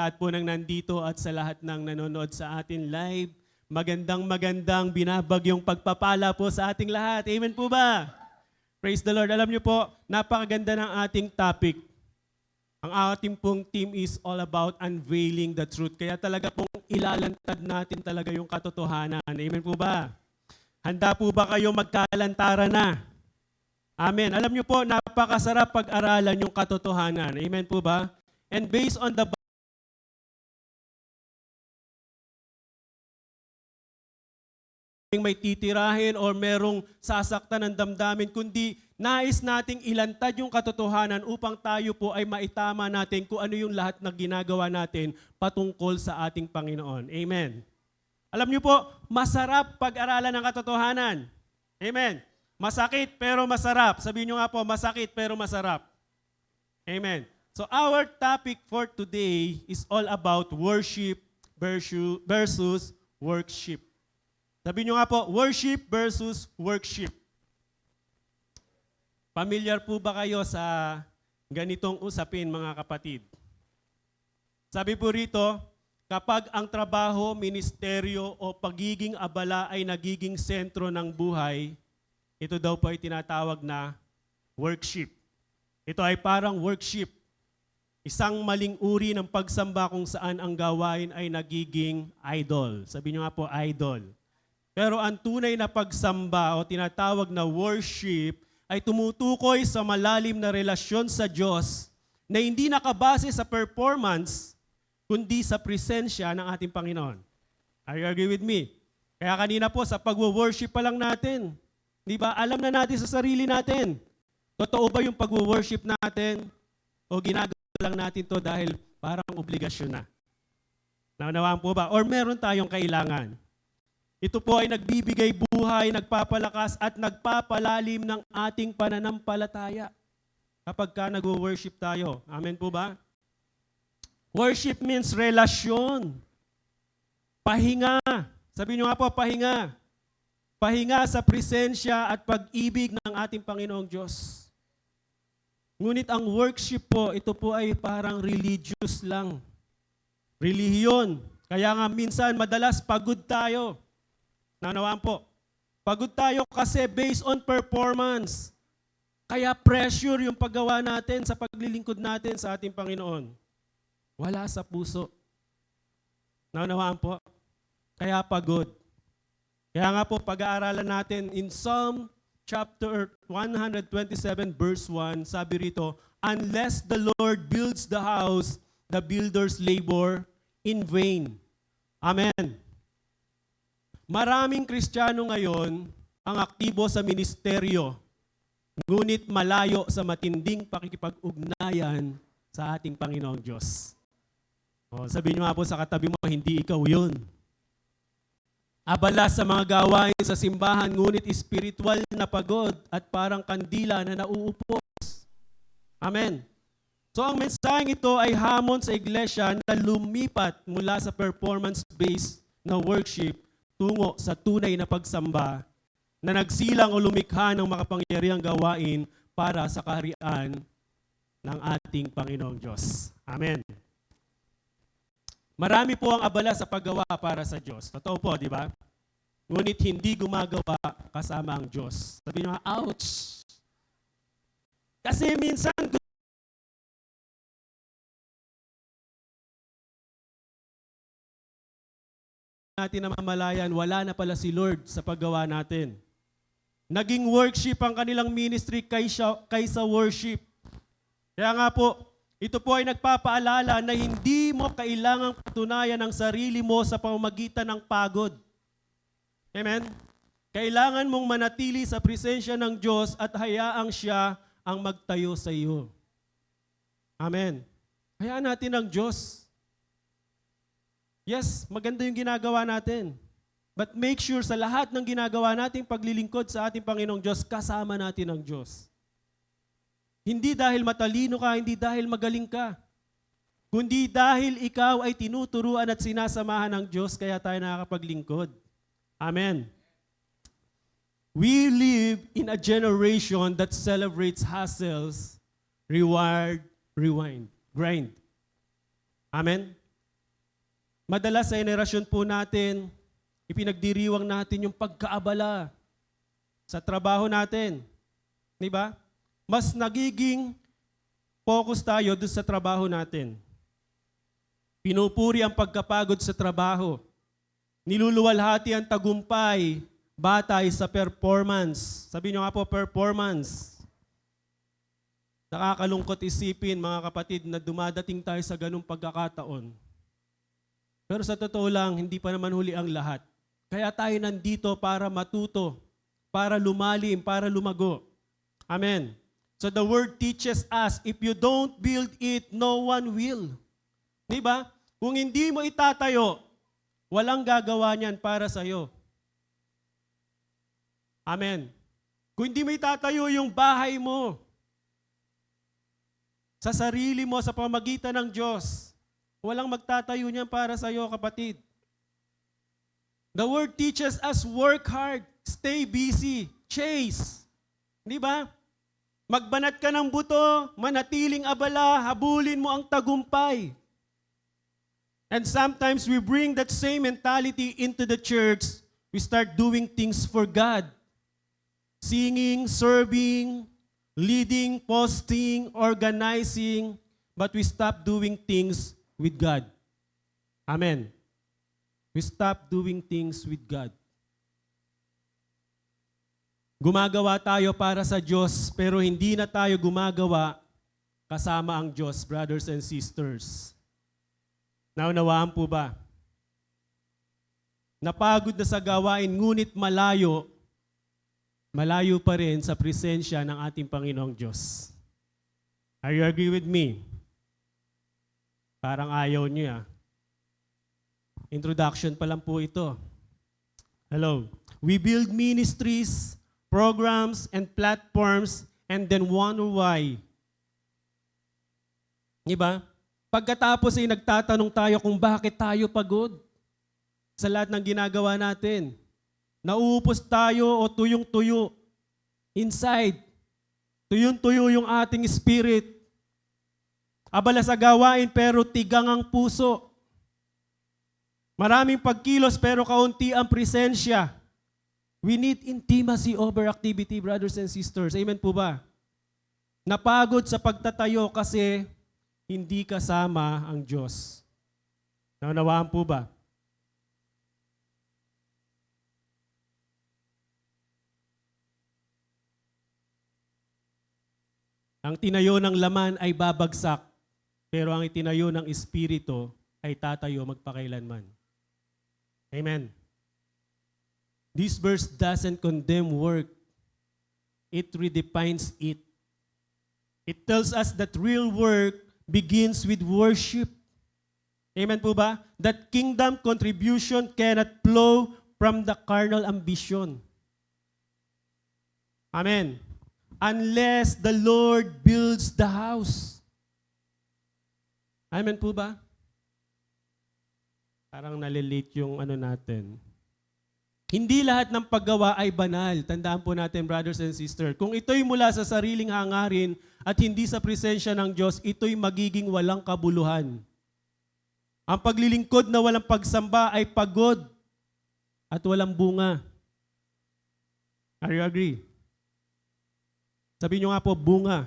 lahat po ng nandito at sa lahat ng nanonood sa atin live. Magandang binabagyong pagpapala po sa ating lahat. Amen po ba? Praise the Lord. Alam niyo po, napakaganda ng ating topic. Ang ating pong team is all about unveiling the truth. Kaya talaga pong ilalantad natin talaga yung katotohanan. Amen po ba? Handa po ba kayo magkalantara na? Amen. Alam niyo po, napakasarap pag-aralan yung katotohanan. Amen po ba? And based on the may titirahin or merong sasaktan ng damdamin, kundi nais nating ilantad yung katotohanan upang tayo po ay maitama natin kung ano yung lahat na ginagawa natin patungkol sa ating Panginoon. Amen. Alam niyo po, masarap pag-aralan ng katotohanan. Amen. Masakit pero masarap. Sabihin niyo nga po, masakit pero masarap. Amen. So our topic for today is all about worship versus worship. Sabi nyo nga po, worship versus worship. Familiar po ba kayo sa ganitong usapin, mga kapatid? Sabi po rito, kapag ang trabaho, ministeryo o pagiging abala ay nagiging sentro ng buhay, ito daw po ay tinatawag na worship. Ito ay parang worship. Isang maling uri ng pagsamba kung saan ang gawain ay nagiging idol. Sabi nyo nga po, idol. Pero ang tunay na pagsamba o tinatawag na worship ay tumutukoy sa malalim na relasyon sa Diyos na hindi nakabase sa performance, kundi sa presensya ng ating Panginoon. Are you agree with me? Kaya kanina po sa pag-worship pa lang natin, di ba, alam na natin sa sarili natin, totoo ba yung pag-worship natin o ginagawa lang natin to dahil parang obligasyon na? Naunawaan po ba? Or meron tayong kailangan? Ito po ay nagbibigay buhay, nagpapalakas at nagpapalalim ng ating pananampalataya kapag ka nag-worship tayo. Amen po ba? Worship means relasyon. Pahinga. Sabi nyo nga po, pahinga. Pahinga sa presensya at pag-ibig ng ating Panginoong Diyos. Ngunit ang worship po, ito po ay parang religious lang. Relihiyon. Kaya nga minsan, madalas pagod tayo. Nanawaan po. Pagod tayo kasi based on performance. Kaya pressure yung paggawa natin sa paglilingkod natin sa ating Panginoon. Wala sa puso. Nanawaan po. Kaya pagod. Kaya nga po pag-aaralan natin in Psalm chapter 127 verse 1, sabi rito, unless the Lord builds the house, the builders labor in vain. Amen. Maraming Kristiyano ngayon ang aktibo sa ministeryo, ngunit malayo sa matinding pakikipag-ugnayan sa ating Panginoong Diyos. Sabihin nyo nga po sa katabi mo, hindi ikaw yun. Abala sa mga gawain sa simbahan, ngunit spiritual na pagod at parang kandila na nauupos. Amen. So ang mensaheng ito ay hamon sa iglesia na lumipat mula sa performance-based na worship tungo sa tunay na pagsamba na nagsilang o lumikha ng makapangyarihang gawain para sa kaharian ng ating Panginoong Diyos. Amen. Marami po ang abala sa paggawa para sa Diyos. Totoo po, di ba? Ngunit hindi gumagawa kasama ang Diyos. Sabi nyo, ouch! Kasi minsan, natin namamalayan, wala na pala si Lord sa paggawa natin. Naging worship ang kanilang ministry kaysa worship. Kaya nga po, ito po ay nagpapaalala na hindi mo kailangang patunayan ang sarili mo sa pamamagitan ng pagod. Amen? Kailangan mong manatili sa presensya ng Diyos at hayaang siya ang magtayo sa iyo. Amen. Hayaan natin ang Diyos. Yes, maganda yung ginagawa natin. But make sure sa lahat ng ginagawa nating paglilingkod sa ating Panginoong Diyos, kasama natin ang Diyos. Hindi dahil matalino ka, hindi dahil magaling ka, kundi dahil ikaw ay tinuturuan at sinasamahan ng Diyos, kaya tayo nakakapaglingkod. Amen. We live in a generation that celebrates hustles, reward, rewind, grind. Amen? Madalas sa henerasyon po natin, ipinagdiriwang natin yung pagkaabala sa trabaho natin. Di ba? Mas nagiging focus tayo doon sa trabaho natin. Pinupuri ang pagkapagod sa trabaho. Niluluwalhati ang tagumpay batay sa performance. Sabi nyo nga po, performance. Nakakalungkot isipin, mga kapatid, na dumadating tayo sa ganung pagkakataon. Pero sa totoo lang, hindi pa naman huli ang lahat. Kaya tayo nandito para matuto, para lumalim, para lumago. Amen. So the word teaches us, if you don't build it, no one will. Diba? Kung hindi mo itatayo, walang gagawa niyan para sa'yo. Amen. Kung hindi mo itatayo yung bahay mo, sa sarili mo, sa pamagitan ng Diyos, walang magtatayo niyan para sa'yo, kapatid. The word teaches us, work hard, stay busy, chase. Di ba? Magbanat ka ng buto, manatiling abala, habulin mo ang tagumpay. And sometimes we bring that same mentality into the church. We start doing things for God. Singing, serving, leading, posting, organizing, but we stop doing things with God. Amen. We stop doing things with God. Gumagawa tayo para sa Diyos, pero hindi na tayo gumagawa kasama ang Diyos, brothers and sisters. Naunawaan po ba? Napagod na sa gawain, ngunit malayo pa rin sa presensya ng ating Panginoong Diyos. Are you agree with me? Parang ayaw niyo ah. Introduction pa lang po ito. Hello. We build ministries, programs, and platforms, and then wonder why. Diba? Pagkatapos ay nagtatanong tayo kung bakit tayo pagod sa lahat ng ginagawa natin. Nauupos tayo o tuyong-tuyo inside. Tuyong-tuyo yung ating spirit. Abala sa gawain pero tigang ang puso. Maraming pagkilos pero kaunti ang presensya. We need intimacy over activity, brothers and sisters. Amen po ba? Napagod sa pagtatayo kasi hindi kasama ang Diyos. Naunawaan po ba? Ang tinayo ng laman ay babagsak, pero ang itinayo ng Espiritu ay tatayo magpakailanman. Amen. This verse doesn't condemn work. It redefines it. It tells us that real work begins with worship. Amen po ba? That kingdom contribution cannot flow from the carnal ambition. Amen. Unless the Lord builds the house. Amen po ba? Parang nalilate yung ano natin. Hindi lahat ng paggawa ay banal. Tandaan po natin, brothers and sisters. Kung ito'y mula sa sariling hangarin at hindi sa presensya ng Diyos, ito'y magiging walang kabuluhan. Ang paglilingkod na walang pagsamba ay pagod at walang bunga. Are you agree? Sabi nyo nga po, bunga.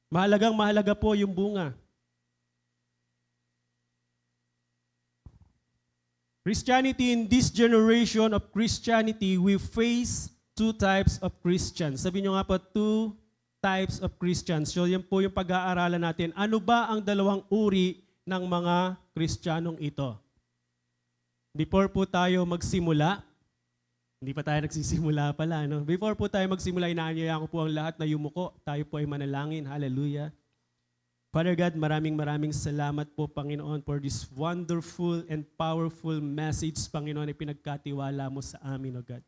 Mahalaga po yung bunga. Christianity, in this generation of Christianity, we face two types of Christians. Sabi nyo nga po, two types of Christians. So yan po yung pag-aaralan natin. Ano ba ang dalawang uri ng mga Kristiyanong ito? Before po tayo magsimula, hindi pa tayo nagsisimula pala, no? Before po tayo magsimula, inaanyaya ko po ang lahat na yumuko. Tayo po ay manalangin. Hallelujah. Father God, maraming salamat po, Panginoon, for this wonderful and powerful message, Panginoon, na pinagkatiwala mo sa amin, O God.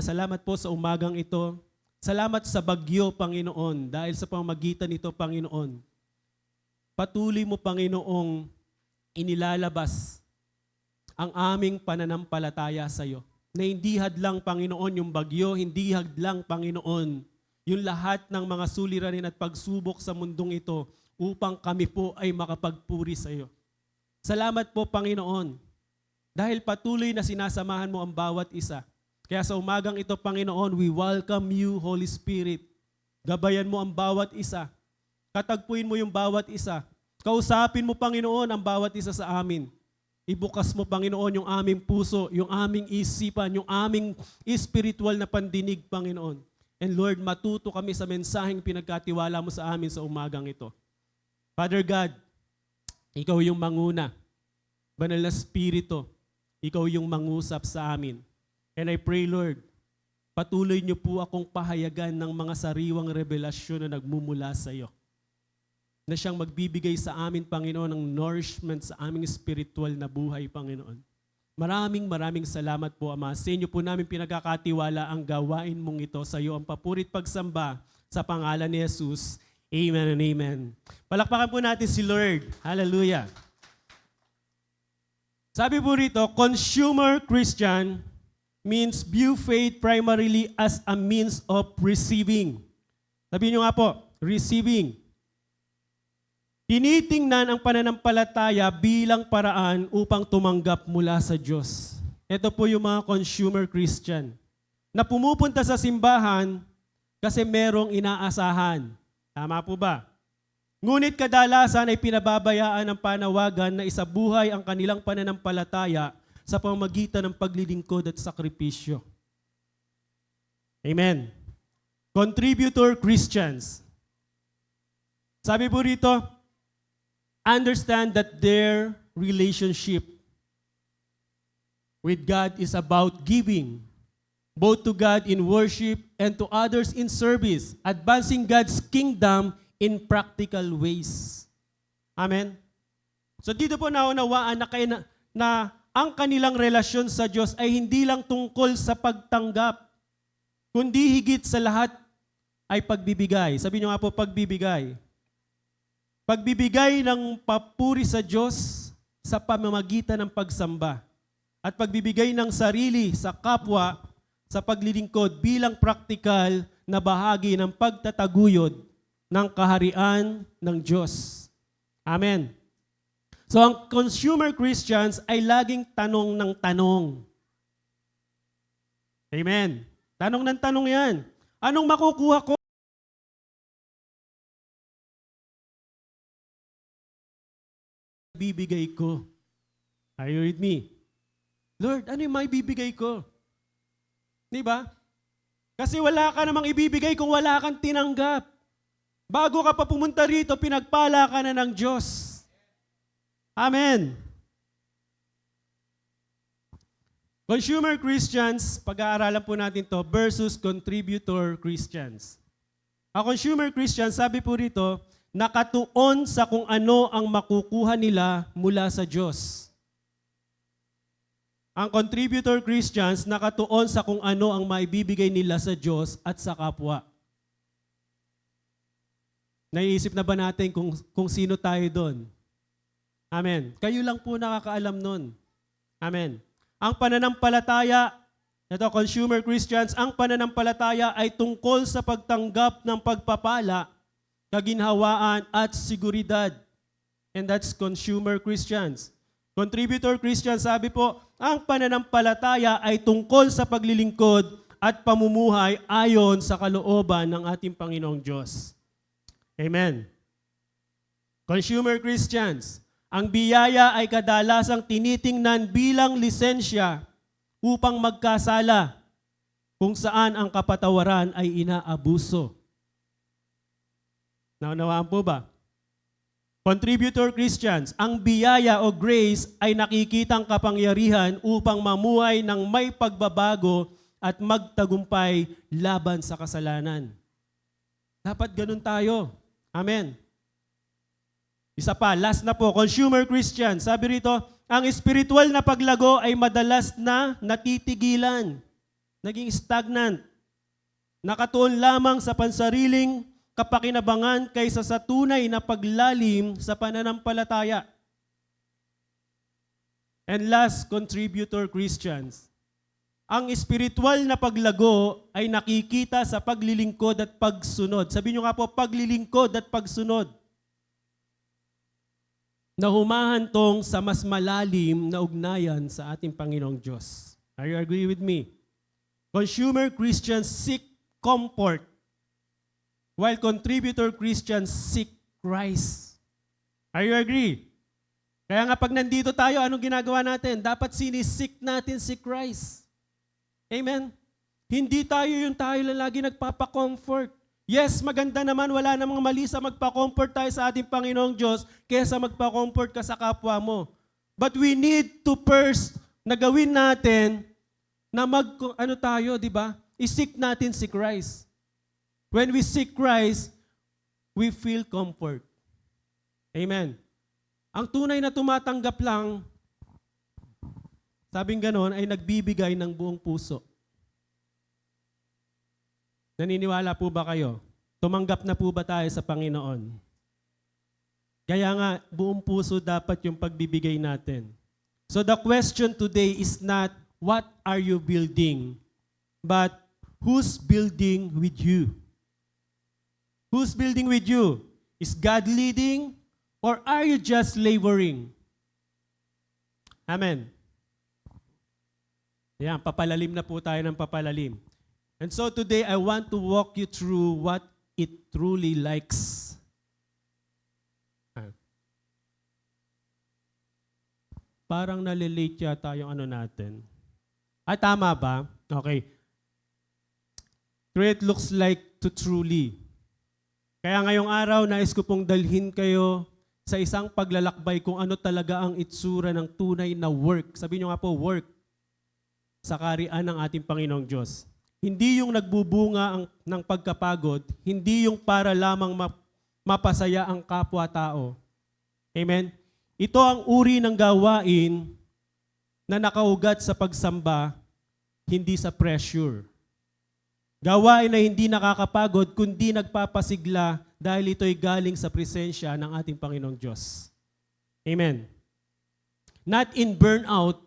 Salamat po sa umagang ito. Salamat sa bagyo, Panginoon, dahil sa pamamagitan nito, Panginoon. Patuloy mo, Panginoong, inilalabas ang aming pananampalataya sa iyo. Na hindi hadlang, Panginoon, yung bagyo, hindi hadlang, Panginoon, yung lahat ng mga suliranin at pagsubok sa mundong ito upang kami po ay makapagpuri sa iyo. Salamat po, Panginoon, dahil patuloy na sinasamahan mo ang bawat isa. Kaya sa umagang ito, Panginoon, we welcome you, Holy Spirit. Gabayan mo ang bawat isa. Katagpuin mo yung bawat isa. Kausapin mo, Panginoon, ang bawat isa sa amin. Ibukas mo, Panginoon, yung aming puso, yung aming isipan, yung aming spiritual na pandinig, Panginoon. And Lord, matuto kami sa mensaheng pinagkatiwala mo sa amin sa umagang ito. Father God, ikaw yung manguna. Banal na Espiritu, ikaw yung mangusap sa amin. And I pray, Lord, patuloy niyo po akong pahayagan ng mga sariwang revelasyon na nagmumula sa iyo, na siyang magbibigay sa amin, Panginoon, ng nourishment sa aming spiritual na buhay, Panginoon. Maraming salamat po, Ama. Sa inyo po namin pinagkakatiwala ang gawain mong ito. Sa iyo ang papurit pagsamba sa pangalan ni Jesus. Amen and amen. Palakpakan po natin si Lord. Hallelujah. Sabi po rito, consumer Christian means view faith primarily as a means of receiving. Sabihin nyo nga po, receiving. Tinitingnan ang pananampalataya bilang paraan upang tumanggap mula sa Diyos. Ito po yung mga consumer Christian na pumupunta sa simbahan kasi merong inaasahan. Tama po ba? Ngunit kadalasan ay pinababayaan ng panawagan na isabuhay ang kanilang pananampalataya sa pamamagitan ng paglilingkod at sakripisyo. Amen. Contributor Christians. Sabi po rito, understand that their relationship with God is about giving, both to God in worship and to others in service, advancing God's kingdom in practical ways. Amen? So dito po naunawaan na ang kanilang relasyon sa Diyos ay hindi lang tungkol sa pagtanggap, kundi higit sa lahat ay pagbibigay. Sabi nyo nga po, pagbibigay. Pagbibigay ng papuri sa Diyos sa pamamagitan ng pagsamba at pagbibigay ng sarili sa kapwa sa paglilingkod bilang praktikal na bahagi ng pagtataguyod ng kaharian ng Diyos. Amen. So ang consumer Christians ay laging tanong ng tanong. Amen. Tanong ng tanong yan. Anong makukuha ko? Bibigay ko. Are you with me? Lord, ano yung maibibigay ko? Di ba? Kasi wala ka namang ibibigay kung wala kang tinanggap. Bago ka pa pumunta rito, pinagpala ka na ng Diyos. Amen. Consumer Christians, pag-aaralan po natin to versus contributor Christians. A consumer Christian, sabi po rito, nakatuon sa kung ano ang makukuha nila mula sa Diyos. Ang contributor Christians nakatuon sa kung ano ang maibibigay nila sa Diyos at sa kapwa. Naiisip na ba natin kung sino tayo doon? Amen. Kayo lang po nakakaalam nun. Amen. Ang pananampalataya, ito consumer Christians, ang pananampalataya ay tungkol sa pagtanggap ng pagpapala, kaginhawaan at seguridad. And that's consumer Christians. Contributor Christians, sabi po, ang pananampalataya ay tungkol sa paglilingkod at pamumuhay ayon sa kalooban ng ating Panginoong Diyos. Amen. Consumer Christians, ang biyaya ay kadalasang tinitingnan bilang lisensya upang magkasala kung saan ang kapatawaran ay inaabuso. Naunawaan po ba? Contributor Christians, ang biyaya o grace ay nakikitang kapangyarihan upang mamuhay ng may pagbabago at magtagumpay laban sa kasalanan. Dapat ganun tayo. Amen. Isa pa, last na po, consumer Christian. Sabi rito, ang spiritual na paglago ay madalas na natitigilan, naging stagnant, nakatuon lamang sa pansariling kapakinabangan kaysa sa tunay na paglalim sa pananampalataya. And last, contributor Christians. Ang spiritual na paglago ay nakikita sa paglilingkod at pagsunod. Sabi nyo nga po, paglilingkod at pagsunod. na humahantong sa mas malalim na ugnayan sa ating Panginoong Diyos. Are you agree with me? Consumer Christians seek comfort, while contributor Christians seek Christ. Are you agree? Kaya nga pag nandito tayo, anong ginagawa natin? Dapat sinisik natin si Christ. Amen? Hindi tayo yung tayo lang lagi nagpapacomfort. Yes, maganda naman, wala namang mali sa magpa-comfort tayo sa ating Panginoong Diyos kaysa magpa-comfort ka sa kapwa mo. But we need to first na gawin natin na di ba? I-seek natin si Christ. When we seek Christ, we feel comfort. Amen. Ang tunay na tumatanggap lang, sabing ganon, ay nagbibigay ng buong puso. Naniniwala po ba kayo? Tumanggap na po ba tayo sa Panginoon? Kaya nga, buong puso dapat yung pagbibigay natin. So the question today is not, what are you building? But, who's building with you? Who's building with you? Is God leading? Or are you just laboring? Amen. Yan, papalalim na po tayo ng papalalim. And so today, I want to walk you through what it truly likes. Parang nalilate yata yung ano natin. Ay, tama ba? Okay. It looks like to truly. Kaya ngayong araw, nais ko pong dalhin kayo sa isang paglalakbay kung ano talaga ang itsura ng tunay na work. Sabihin nyo nga po, work sa kaharian ng ating Panginoong Diyos. Hindi yung nagbubunga ng pagkapagod, hindi yung para lamang mapasaya ang kapwa-tao. Amen? Ito ang uri ng gawain na nakaugat sa pagsamba, hindi sa pressure. Gawain na hindi nakakapagod, kundi nagpapasigla dahil ito'y galing sa presensya ng ating Panginoong Diyos. Amen? Not in burnout,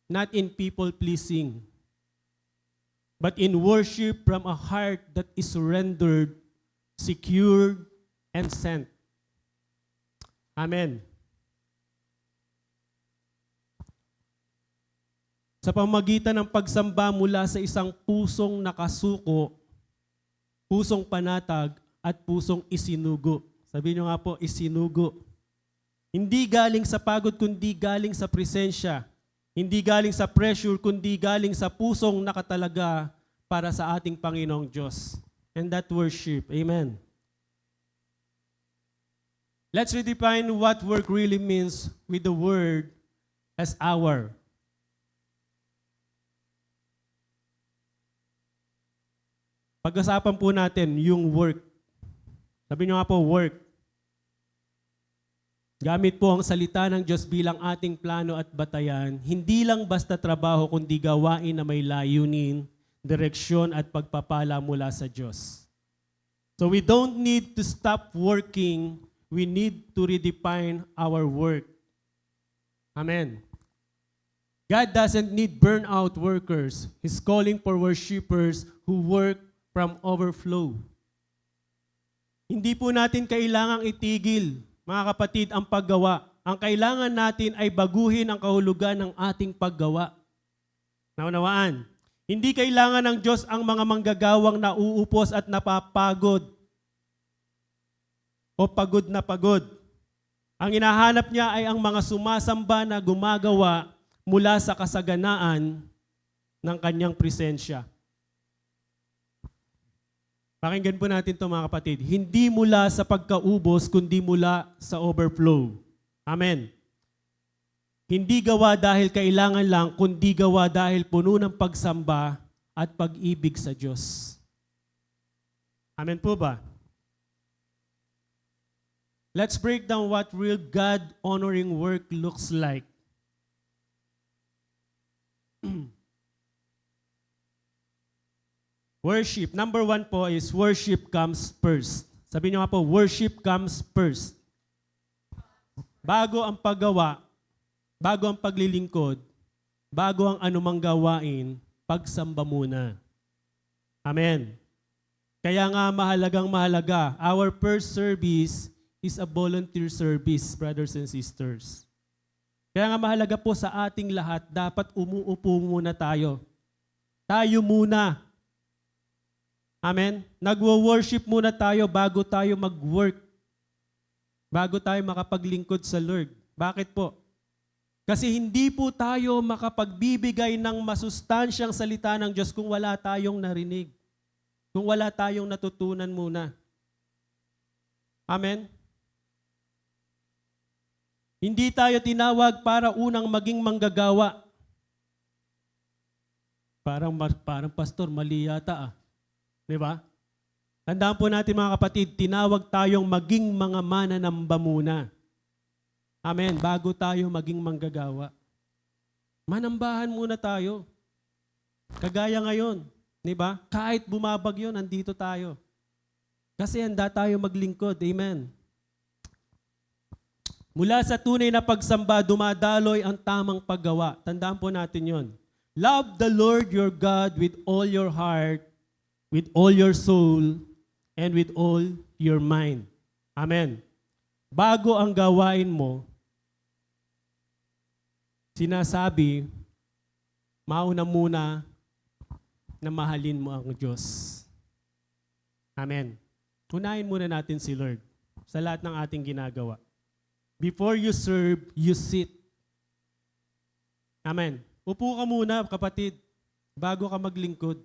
not in people-pleasing, but in worship from a heart that is surrendered, secured, and sent. Amen. Sa pamamagitan ng pagsamba mula sa isang pusong nakasuko, pusong panatag, at pusong isinugo. Sabihin nyo nga po, isinugo. Hindi galing sa pagod, kundi galing sa presensya. Hindi galing sa pressure, kundi galing sa pusong nakatalaga para sa ating Panginoong Diyos. And that worship. Amen. Let's redefine what work really means with the word as our. Pag-usapan po natin yung work. Sabi nyo nga po, work. Gamit po ang salita ng Diyos bilang ating plano at batayan, hindi lang basta trabaho kundi gawain na may layunin, direksyon at pagpapala mula sa Diyos. So we don't need to stop working, we need to redefine our work. Amen. God doesn't need burnout workers. He's calling for worshipers who work from overflow. Hindi po natin kailangang itigil, mga kapatid, ang paggawa. Ang kailangan natin ay baguhin ang kahulugan ng ating paggawa. Naunawaan? Hindi kailangan ng Diyos ang mga manggagawang nauupos at napapagod o pagod na pagod. Ang hinahanap niya ay ang mga sumasamba na gumagawa mula sa kasaganaan ng kanyang presensya. Pakinggan po natin ito, mga kapatid. Hindi mula sa pagkaubos, kundi mula sa overflow. Amen. Hindi gawa dahil kailangan lang, kundi gawa dahil puno ng pagsamba at pag-ibig sa Diyos. Amen po ba? Let's break down what real God-honoring work looks like. Worship. Number 1 po is worship comes first. Sabi niyo nga po, worship comes first. Bago ang paggawa, bago ang paglilingkod, bago ang anumang gawain, pagsamba muna. Amen. Kaya nga mahalagang mahalaga, our first service is a volunteer service, brothers and sisters. Kaya nga mahalaga po sa ating lahat, dapat umuupo muna tayo. Tayo muna. Amen? Nagwo-worship muna tayo bago tayo mag-work. Bago tayo makapaglingkod sa Lord. Bakit po? Kasi hindi po tayo makapagbibigay ng masustansyang salita ng Diyos kung wala tayong narinig. Kung wala tayong natutunan muna. Amen? Hindi tayo tinawag para unang maging manggagawa. Parang pastor, mali yata ah. Di ba? Tandaan po natin mga kapatid, tinawag tayong maging mga mananamba muna. Amen. Bago tayo maging manggagawa. Manambahan muna tayo. Kagaya ngayon. Di ba? Kahit bumabagyo, nandito tayo. Kasi handa tayo maglingkod. Amen. Mula sa tunay na pagsamba, dumadaloy ang tamang paggawa. Tandaan po natin yon. Love the Lord your God with all your heart, with all your soul, and with all your mind. Amen. Bago ang gawain mo, sinasabi, mauna muna na mahalin mo ang Diyos. Amen. Unahin muna natin si Lord sa lahat ng ating ginagawa. Before you serve, you sit. Amen. Upo ka muna, kapatid, bago ka maglingkod.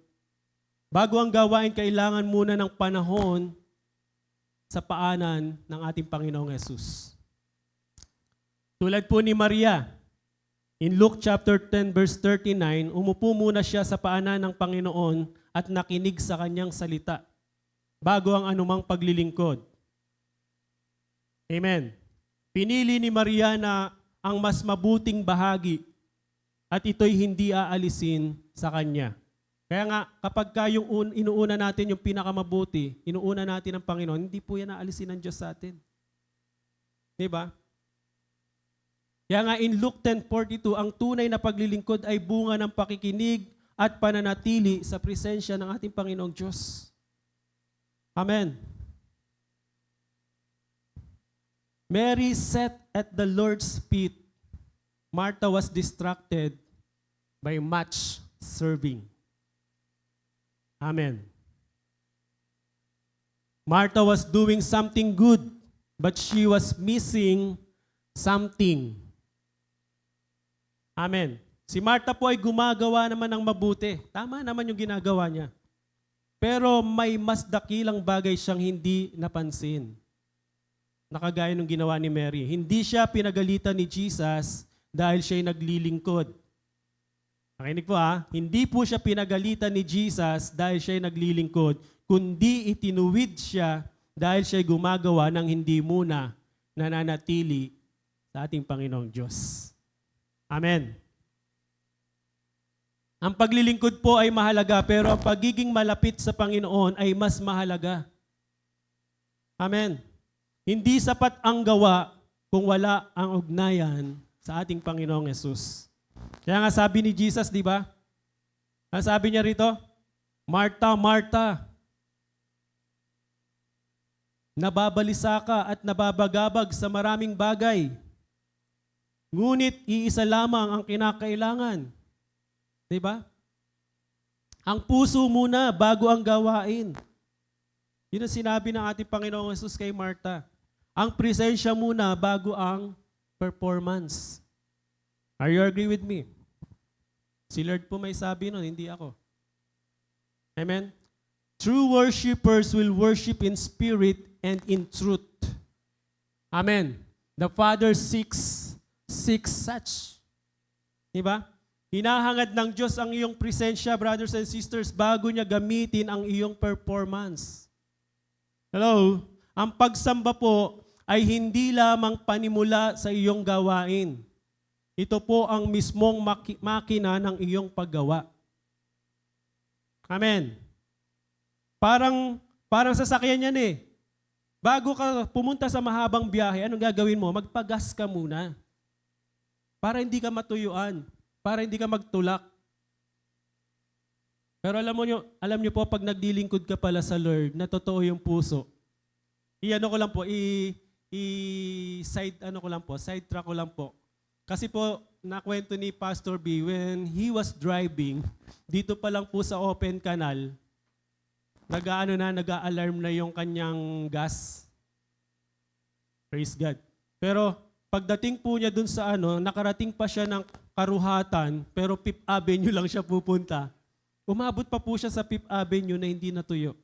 Bago ang gawain, kailangan muna ng panahon sa paanan ng ating Panginoong Yesus. Tulad po ni Maria, in Luke chapter 10 verse 39, umupo muna siya sa paanan ng Panginoon at nakinig sa kanyang salita bago ang anumang paglilingkod. Amen. Pinili ni Maria na ang mas mabuting bahagi at ito'y hindi aalisin sa kanya. Kaya nga, kapag yung inuuna natin yung pinakamabuti, inuuna natin ang Panginoon, hindi po yan aalisin ng Diyos sa atin. Diba? Kaya nga in Luke 10:42, ang tunay na paglilingkod ay bunga ng pakikinig at pananatili sa presensya ng ating Panginoong Diyos. Amen. Mary sat at the Lord's feet. Martha was distracted by much serving. Amen. Martha was doing something good, but she was missing something. Amen. Si Martha po ay gumagawa naman ng mabuti. Tama naman yung ginagawa niya. Pero may mas dakilang bagay siyang hindi napansin. Nakagaya ng ginawa ni Mary. Hindi siya pinagalitan ni Jesus dahil siya'y naglilingkod. Nakinig po ha, hindi po siya pinagalitan ni Jesus dahil siya'y naglilingkod, kundi itinuwid siya dahil siya'y gumagawa ng hindi muna nananatili sa ating Panginoong Diyos. Amen. Ang paglilingkod po ay mahalaga, pero ang pagiging malapit sa Panginoon ay mas mahalaga. Amen. Hindi sapat ang gawa kung wala ang ugnayan sa ating Panginoong Yesus. Kaya nga sabi ni Jesus, di ba? Ang sabi niya rito, Martha, Martha, nababalisa ka at nababagabag sa maraming bagay. Ngunit iisa lamang ang kinakailangan. Di ba? Ang puso muna bago ang gawain. Yun ang sinabi ng ating Panginoong Yesus kay Martha. Ang presensya muna bago ang performance. Are you agree with me? Si Lord po may sabi nun, hindi ako. Amen? True worshipers will worship in spirit and in truth. Amen. The Father seeks such. Diba? Hinahangad ng Diyos ang iyong presensya, brothers and sisters, bago niya gamitin ang iyong performance. Hello? Ang pagsamba po ay hindi lamang panimula sa iyong gawain. Ito po ang mismong makina ng iyong paggawa. Amen. Parang sasakyan yan eh. Bago ka pumunta sa mahabang biyahe, anong gagawin mo? Magpagas ka muna. Para hindi ka matuyuan. Para hindi ka magtulak. Pero alam niyo po, pag naglilingkod ka pala sa Lord, na totoo yung puso, ko lang po, side track ko lang po. Kasi po, nakwento ni Pastor B, when he was driving, dito pa lang po sa open canal, nag-a-alarm na yung kanyang gas. Praise God. Pero pagdating po niya dun sa nakarating pa siya ng Karuhatan, pero Fifth Avenue lang siya pupunta. Umabot pa po siya sa Fifth Avenue na hindi natuyo.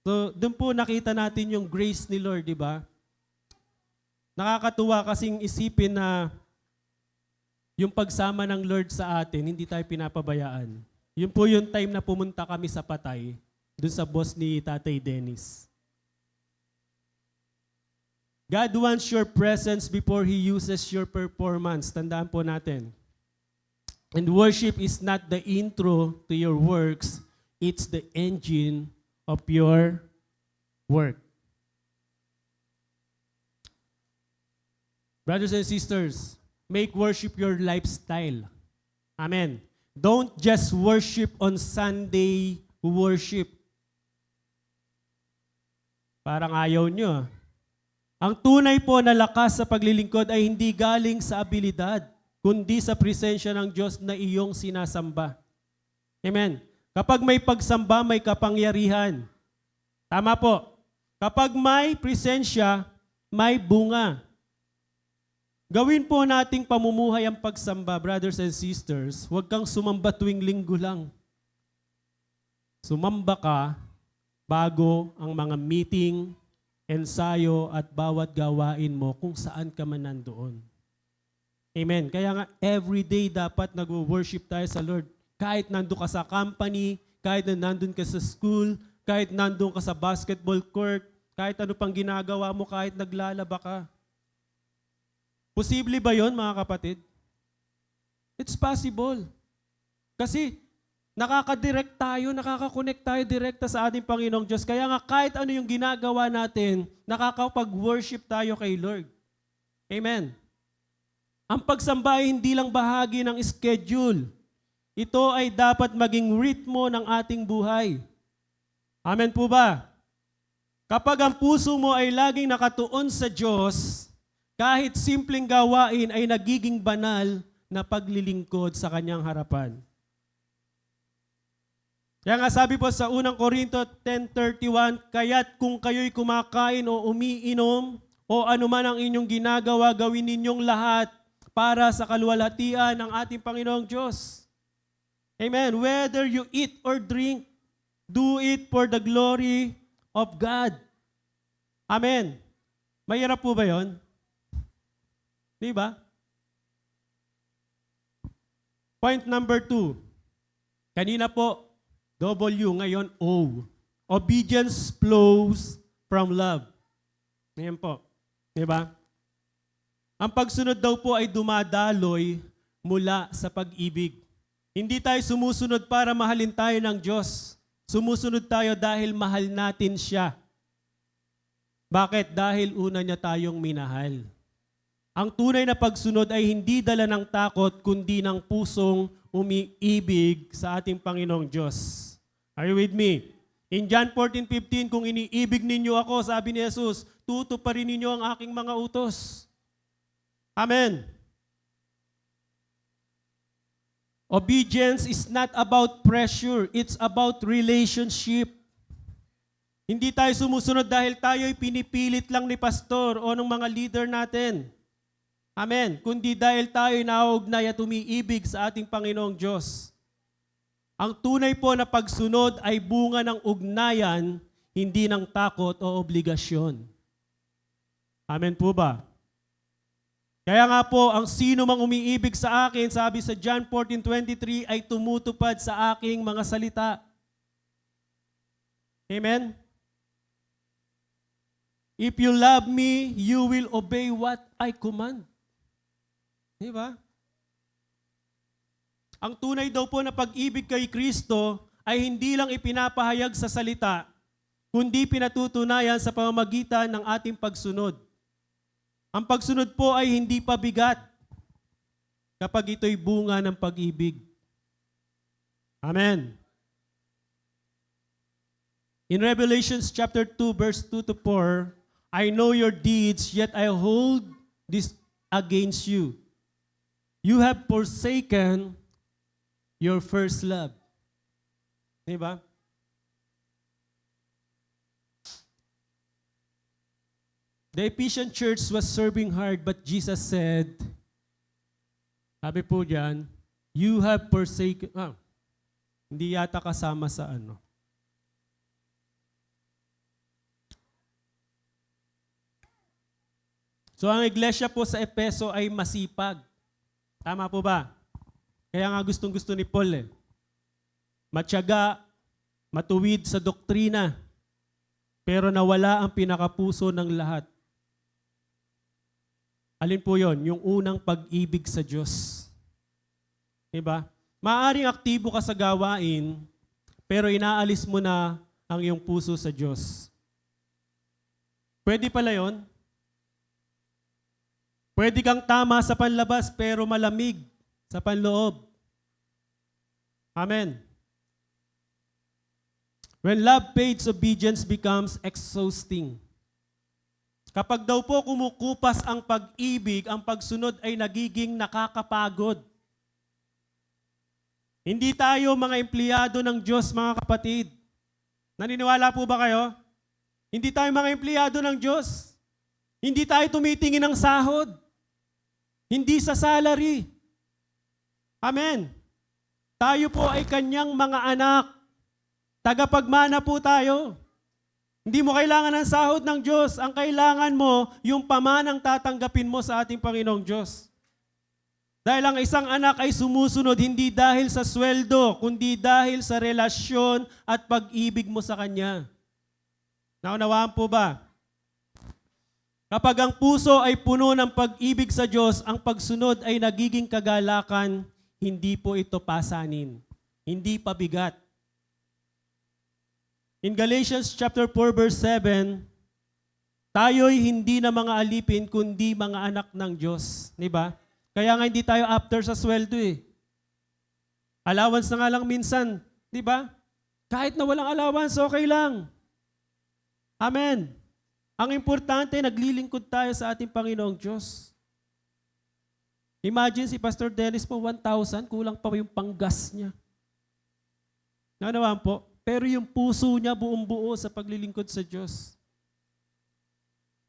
So, dun po nakita natin yung grace ni Lord, di ba? Nakakatuwa kasing isipin na yung pagsama ng Lord sa atin, hindi tayo pinapabayaan. Yun po yung time na pumunta kami sa Patay, dun sa boss ni Tatay Dennis. God wants your presence before He uses your performance. Tandaan po natin. And worship is not the intro to your works, it's the engine of your work. Brothers and sisters, make worship your lifestyle. Amen. Don't just worship on Sunday worship. Parang ayaw nyo. Ang tunay po na lakas sa paglilingkod ay hindi galing sa abilidad, kundi sa presensya ng Diyos na iyong sinasamba. Amen. Kapag may pagsamba, may kapangyarihan. Tama po. Kapag may presensya, may bunga. Gawin po nating pamumuhay ang pagsamba, brothers and sisters. Huwag kang sumamba tuwing linggo lang. Sumamba ka bago ang mga meeting, ensayo at bawat gawain mo kung saan ka man nandoon. Amen. Kaya nga, everyday dapat nag-worship tayo sa Lord. Kahit nandun ka sa company, kahit nandun ka sa school, kahit nandun ka sa basketball court, kahit ano pang ginagawa mo, kahit naglalaba ka. Posible ba yon, mga kapatid? It's possible. Kasi nakaka-direct tayo, nakaka-connect tayo direkta sa ating Panginoong Diyos. Kaya nga kahit ano yung ginagawa natin, nakakapag-worship tayo kay Lord. Amen. Ang pagsamba ay hindi lang bahagi ng schedule. Ito ay dapat maging ritmo ng ating buhay. Amen po ba? Kapag ang puso mo ay laging nakatuon sa Diyos, kahit simpleng gawain ay nagiging banal na paglilingkod sa Kanyang harapan. Kaya nga sabi po sa unang Korinto 10:31, kaya't kung kayo'y kumakain o umiinom o anuman ang inyong ginagawa, gawin ninyong lahat para sa kaluwalhatian ng ating Panginoong Diyos. Amen. Whether you eat or drink, do it for the glory of God. Amen. Mahirap po ba yun? Di ba? Point number 2. Kanina po, W, ngayon O. Obedience flows from love. Ngayon po. Di ba? Ang pagsunod daw po ay dumadaloy mula sa pag-ibig. Hindi tayo sumusunod para mahalin tayo ng Diyos. Sumusunod tayo dahil mahal natin siya. Bakit? Dahil una niya tayong minahal. Ang tunay na pagsunod ay hindi dala ng takot, kundi ng pusong umiibig sa ating Panginoong Diyos. Are you with me? In John 14:15, kung iniibig ninyo ako, sabi ni Jesus, tutuparin ninyo ang aking mga utos. Amen. Obedience is not about pressure, it's about relationship. Hindi tayo sumusunod dahil tayo'y pinipilit lang ni pastor o ng mga leader natin. Amen. Kundi dahil tayo'y nauugnay at umiibig sa ating Panginoong Diyos. Ang tunay po na pagsunod ay bunga ng ugnayan, hindi ng takot o obligasyon. Amen po ba? Kaya nga po, ang sino mang umiibig sa akin, sabi sa John 14:23, ay tumutupad sa aking mga salita. Amen? If you love me, you will obey what I command. Di ba? Ang tunay daw po na pag-ibig kay Kristo ay hindi lang ipinapahayag sa salita, kundi pinatutunayan sa pamamagitan ng ating pagsunod. Ang pagsunod po ay hindi pabigat kapag ito'y bunga ng pag-ibig. Amen. In Revelations chapter 2, verse 2 to 4, I know your deeds, yet I hold this against you. You have forsaken your first love. Diba? The Ephesian church was serving hard, but Jesus said, sabi po diyan, you have forsaken, hindi yata kasama sa ano. So ang iglesia po sa Efeso ay masipag. Tama po ba? Kaya nga gustong-gusto ni Paul matyaga, matuwid sa doktrina, pero nawala ang pinakapuso ng lahat. Alin po yon? Yung unang pag-ibig sa Diyos. Diba? Maaring aktibo ka sa gawain, pero inaalis mo na ang iyong puso sa Diyos. Pwede pala yon? Pwede kang tama sa panlabas, pero malamig sa panloob. Amen. When love fades, obedience becomes exhausting. Kapag daw po kumukupas ang pag-ibig, ang pagsunod ay nagiging nakakapagod. Hindi tayo mga empleyado ng Diyos, mga kapatid. Naniniwala po ba kayo? Hindi tayo mga empleyado ng Diyos. Hindi tayo tumitingin ng sahod. Hindi sa salary. Amen. Tayo po ay kanyang mga anak. Tagapagmana po tayo. Hindi mo kailangan ng sahod ng Diyos. Ang kailangan mo, yung pamanang tatanggapin mo sa ating Panginoong Diyos. Dahil ang isang anak ay sumusunod hindi dahil sa sweldo, kundi dahil sa relasyon at pag-ibig mo sa Kanya. Naunawaan po ba? Kapag ang puso ay puno ng pag-ibig sa Diyos, ang pagsunod ay nagiging kagalakan, hindi po ito pasanin, hindi pabigat. In Galatians chapter 4 verse 7, tayo'y hindi na mga alipin, kundi mga anak ng Diyos. Diba? Kaya nga hindi tayo after sa sweldo eh. Allowance na nga lang minsan. Diba? Kahit na walang allowance, okay lang. Amen. Ang importante, naglilingkod tayo sa ating Panginoong Diyos. Imagine si Pastor Dennis po, 1,000, kulang pa yung panggas niya. Naunawaan po? Pero yung puso niya buong-buo sa paglilingkod sa Diyos.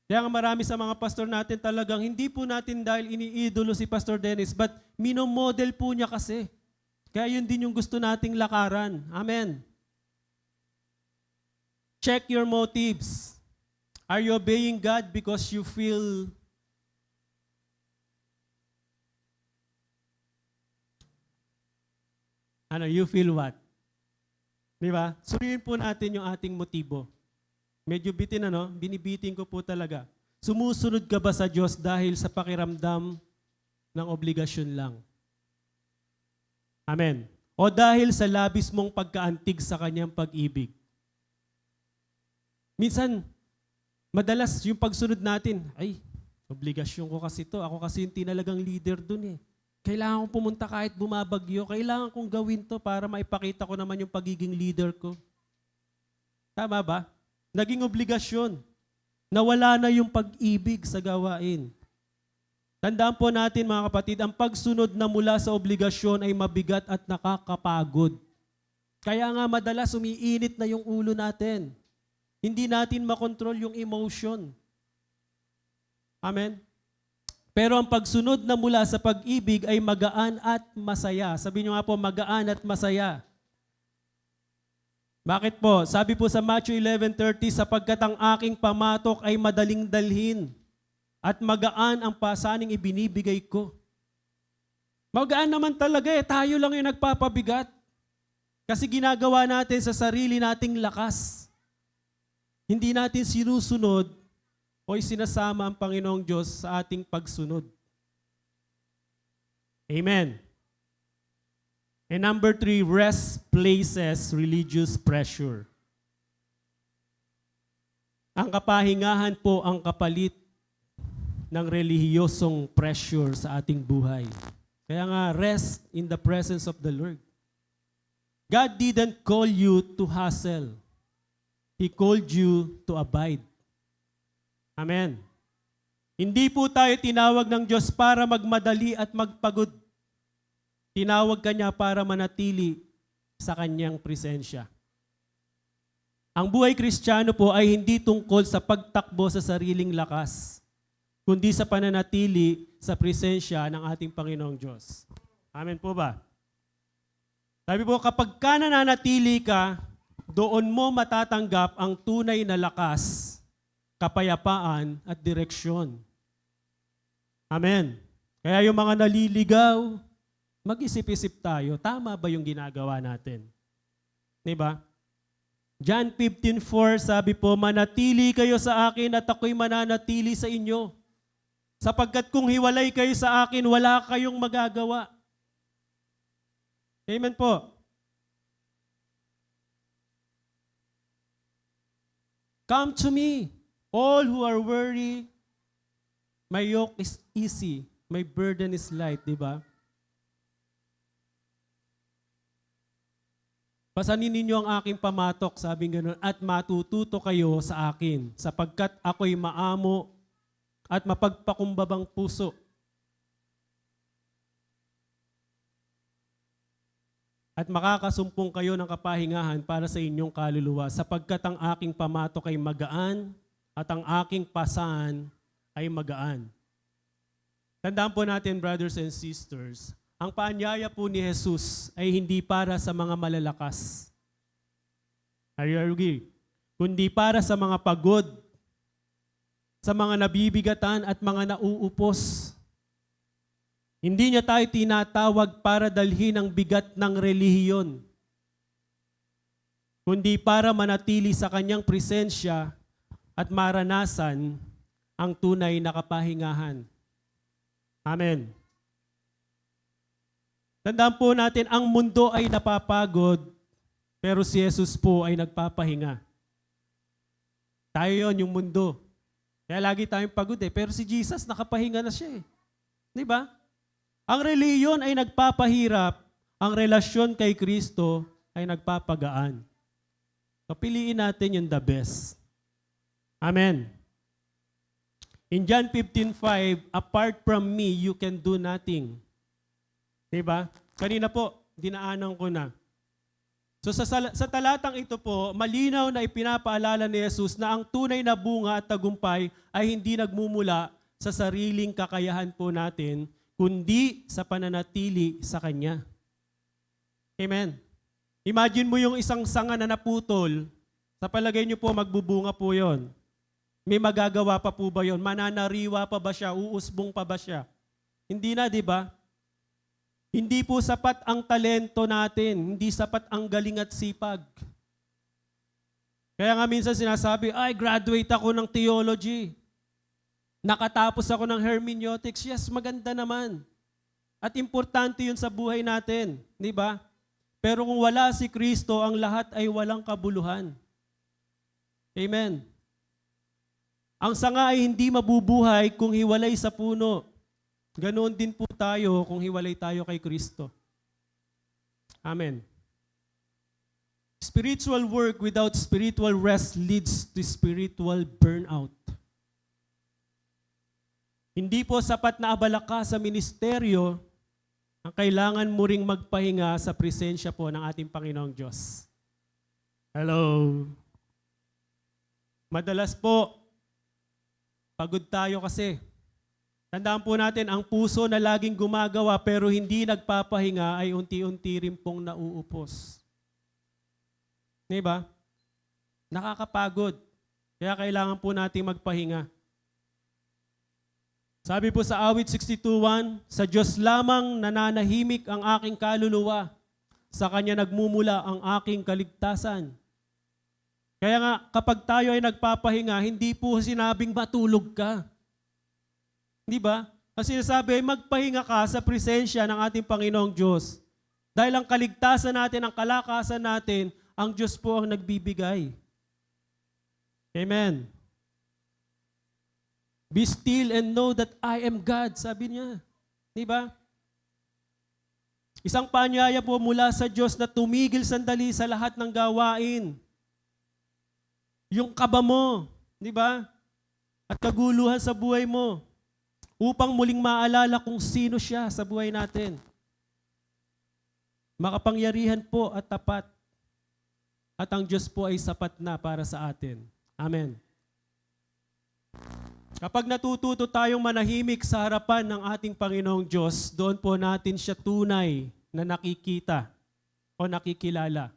Kaya nga marami sa mga pastor natin talagang hindi po natin dahil iniidolo si Pastor Dennis, but minomodel po niya kasi. Kaya yun din yung gusto nating lakaran. Amen. Check your motives. Are you obeying God because you feel you feel what? Di ba? Suriin po natin yung ating motibo. Medyo bitin binibitin ko po talaga. Sumusunod ka ba sa Diyos dahil sa pakiramdam ng obligasyon lang? Amen. O dahil sa labis mong pagkaantig sa Kanyang pag-ibig? Minsan, madalas yung pagsunod natin, obligasyon ko kasi to. Ako kasi yung tinalagang leader dun eh. Kailangan kong pumunta kahit bumabagyo. Kailangan kong gawin to para maipakita ko naman yung pagiging leader ko. Tama ba? Naging obligasyon. Nawala na yung pag-ibig sa gawain. Tandaan po natin mga kapatid, ang pagsunod na mula sa obligasyon ay mabigat at nakakapagod. Kaya nga madalas umiinit na yung ulo natin. Hindi natin makontrol yung emotion. Amen? Pero ang pagsunod na mula sa pag-ibig ay magaan at masaya. Sabi niyo nga po, magaan at masaya. Bakit po? Sabi po sa Matthew 11:30, sapagkat ang aking pamatok ay madaling dalhin at magaan ang pasaning ibinibigay ko. Magaan naman talaga tayo lang yung nagpapabigat. Kasi ginagawa natin sa sarili nating lakas. Hindi natin sinusunod o sinasama ang Panginoong Diyos sa ating pagsunod. Amen. And number 3, rest places religious pressure. Ang kapahingahan po ang kapalit ng relihiyosong pressure sa ating buhay. Kaya nga, rest in the presence of the Lord. God didn't call you to hustle. He called you to abide. Amen. Hindi po tayo tinawag ng Diyos para magmadali at magpagod. Tinawag ka niya para manatili sa kanyang presensya. Ang buhay Kristiyano po ay hindi tungkol sa pagtakbo sa sariling lakas, kundi sa pananatili sa presensya ng ating Panginoong Diyos. Amen po ba? Sabi po, kapag ka nananatili ka, doon mo matatanggap ang tunay na lakas, kapayapaan at direksyon. Amen. Kaya yung mga naliligaw, mag-isip-isip tayo, tama ba yung ginagawa natin? Diba? John 15:4 sabi po, manatili kayo sa akin at ako'y mananatili sa inyo. Sapagkat kung hiwalay kayo sa akin, wala kayong magagawa. Amen po. Come to me. All who are weary, my yoke is easy, my burden is light, di ba? Pasanin ninyo ang aking pamatok, sabi gano'n, at matututo kayo sa akin, sapagkat ako'y maamo at mapagpakumbabang puso. At makakasumpong kayo ng kapahingahan para sa inyong kaluluwa, sapagkat ang aking pamatok ay magaan, at ang aking pasan ay magaan. Tandaan po natin, brothers and sisters, ang paanyaya po ni Jesus ay hindi para sa mga malalakas. Are you agree? Kundi para sa mga pagod, sa mga nabibigatan at mga nauupos. Hindi niya tayo tinatawag para dalhin ang bigat ng relihiyon, kundi para manatili sa kanyang presensya at maranasan ang tunay na kapahingahan. Amen. Tandaan po natin, ang mundo ay napapagod, pero si Jesus po ay nagpapahinga. Tayo yon, yung mundo. Kaya lagi tayong pagod pero si Jesus nakapahinga na siya . Di ba? Ang reliyon ay nagpapahirap, ang relasyon kay Kristo ay nagpapagaan. So piliin natin yung the best. Amen. In John 15:5, apart from me, you can do nothing. Diba? Kanina po, dinaanan ko na. So sa talatang ito po, malinaw na ipinapaalala ni Jesus na ang tunay na bunga at tagumpay ay hindi nagmumula sa sariling kakayahan po natin, kundi sa pananatili sa Kanya. Amen. Imagine mo yung isang sanga na naputol, sa palagay niyo po magbubunga po yon. May magagawa pa po ba yon? Mananariwa pa ba siya? Uusbong pa ba siya? Hindi na, di ba? Hindi po sapat ang talento natin. Hindi sapat ang galing at sipag. Kaya nga minsan sinasabi, ay, graduate ako ng theology. Nakatapos ako ng hermeneutics. Yes, maganda naman. At importante yun sa buhay natin. Di ba? Pero kung wala si Kristo, ang lahat ay walang kabuluhan. Amen. Ang sanga ay hindi mabubuhay kung hiwalay sa puno. Ganoon din po tayo kung hiwalay tayo kay Kristo. Amen. Spiritual work without spiritual rest leads to spiritual burnout. Hindi po sapat na abala ka sa ministeryo, ang kailangan mo ring magpahinga sa presensya po ng ating Panginoong Diyos. Hello. Madalas po, pagod tayo kasi. Tandaan po natin, ang puso na laging gumagawa pero hindi nagpapahinga ay unti-unti rin pong nauupos. Diba? Nakakapagod. Kaya kailangan po natin magpahinga. Sabi po sa awit 62:1, sa Diyos lamang nananahimik ang aking kaluluwa. Sa Kanya nagmumula ang aking kaligtasan. Kaya nga, kapag tayo ay nagpapahinga, hindi po sinabing matulog ka. Di ba? Kasi sinasabi ay magpahinga ka sa presensya ng ating Panginoong Diyos. Dahil ang kaligtasan natin, ang kalakasan natin, ang Diyos po ang nagbibigay. Amen. Be still and know that I am God, sabi niya. Di ba? Isang paanyaya po mula sa Diyos na tumigil sandali sa lahat ng gawain. Yung kaba mo, di ba? at kaguluhan sa buhay mo upang muling maalala kung sino siya sa buhay natin. Makapangyarihan po at tapat. At ang Diyos po ay sapat na para sa atin. Amen. Kapag natututo tayong manahimik sa harapan ng ating Panginoong Diyos, doon po natin siya tunay na nakikita o nakikilala.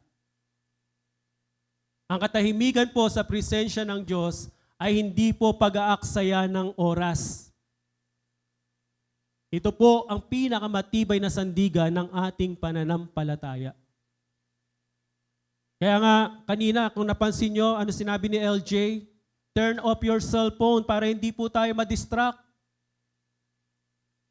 Ang katahimikan po sa presensya ng Diyos ay hindi po pag-aaksaya ng oras. Ito po ang pinakamatibay na sandigan ng ating pananampalataya. Kaya nga, kanina, kung napansin nyo, ano sinabi ni LJ? Turn off your cellphone para hindi po tayo ma-distract.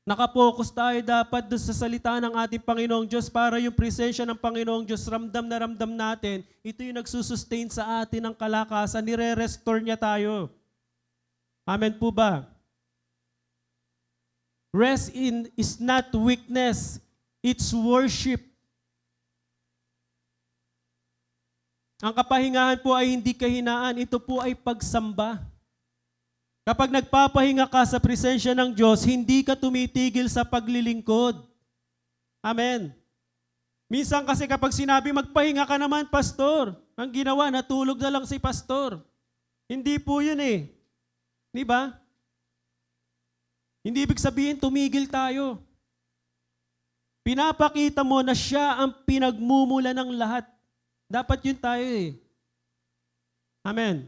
Nakapokus tayo dapat doon sa salita ng ating Panginoong Diyos para yung presensya ng Panginoong Diyos, ramdam na ramdam natin, ito yung nagsusustain sa atin ng kalakasan, nire-restore niya tayo. Amen po ba? Rest is not weakness, it's worship. Ang kapahingahan po ay hindi kahinaan, ito po ay pagsamba. Kapag nagpapahinga ka sa presensya ng Diyos, hindi ka tumitigil sa paglilingkod. Amen. Minsan kasi kapag sinabi magpahinga ka naman, pastor, ang ginawa, natulog na lang si pastor. Hindi po yun eh. Di ba? Hindi ibig sabihin, tumigil tayo. Pinapakita mo na siya ang pinagmumula ng lahat. Dapat yun tayo eh. Amen.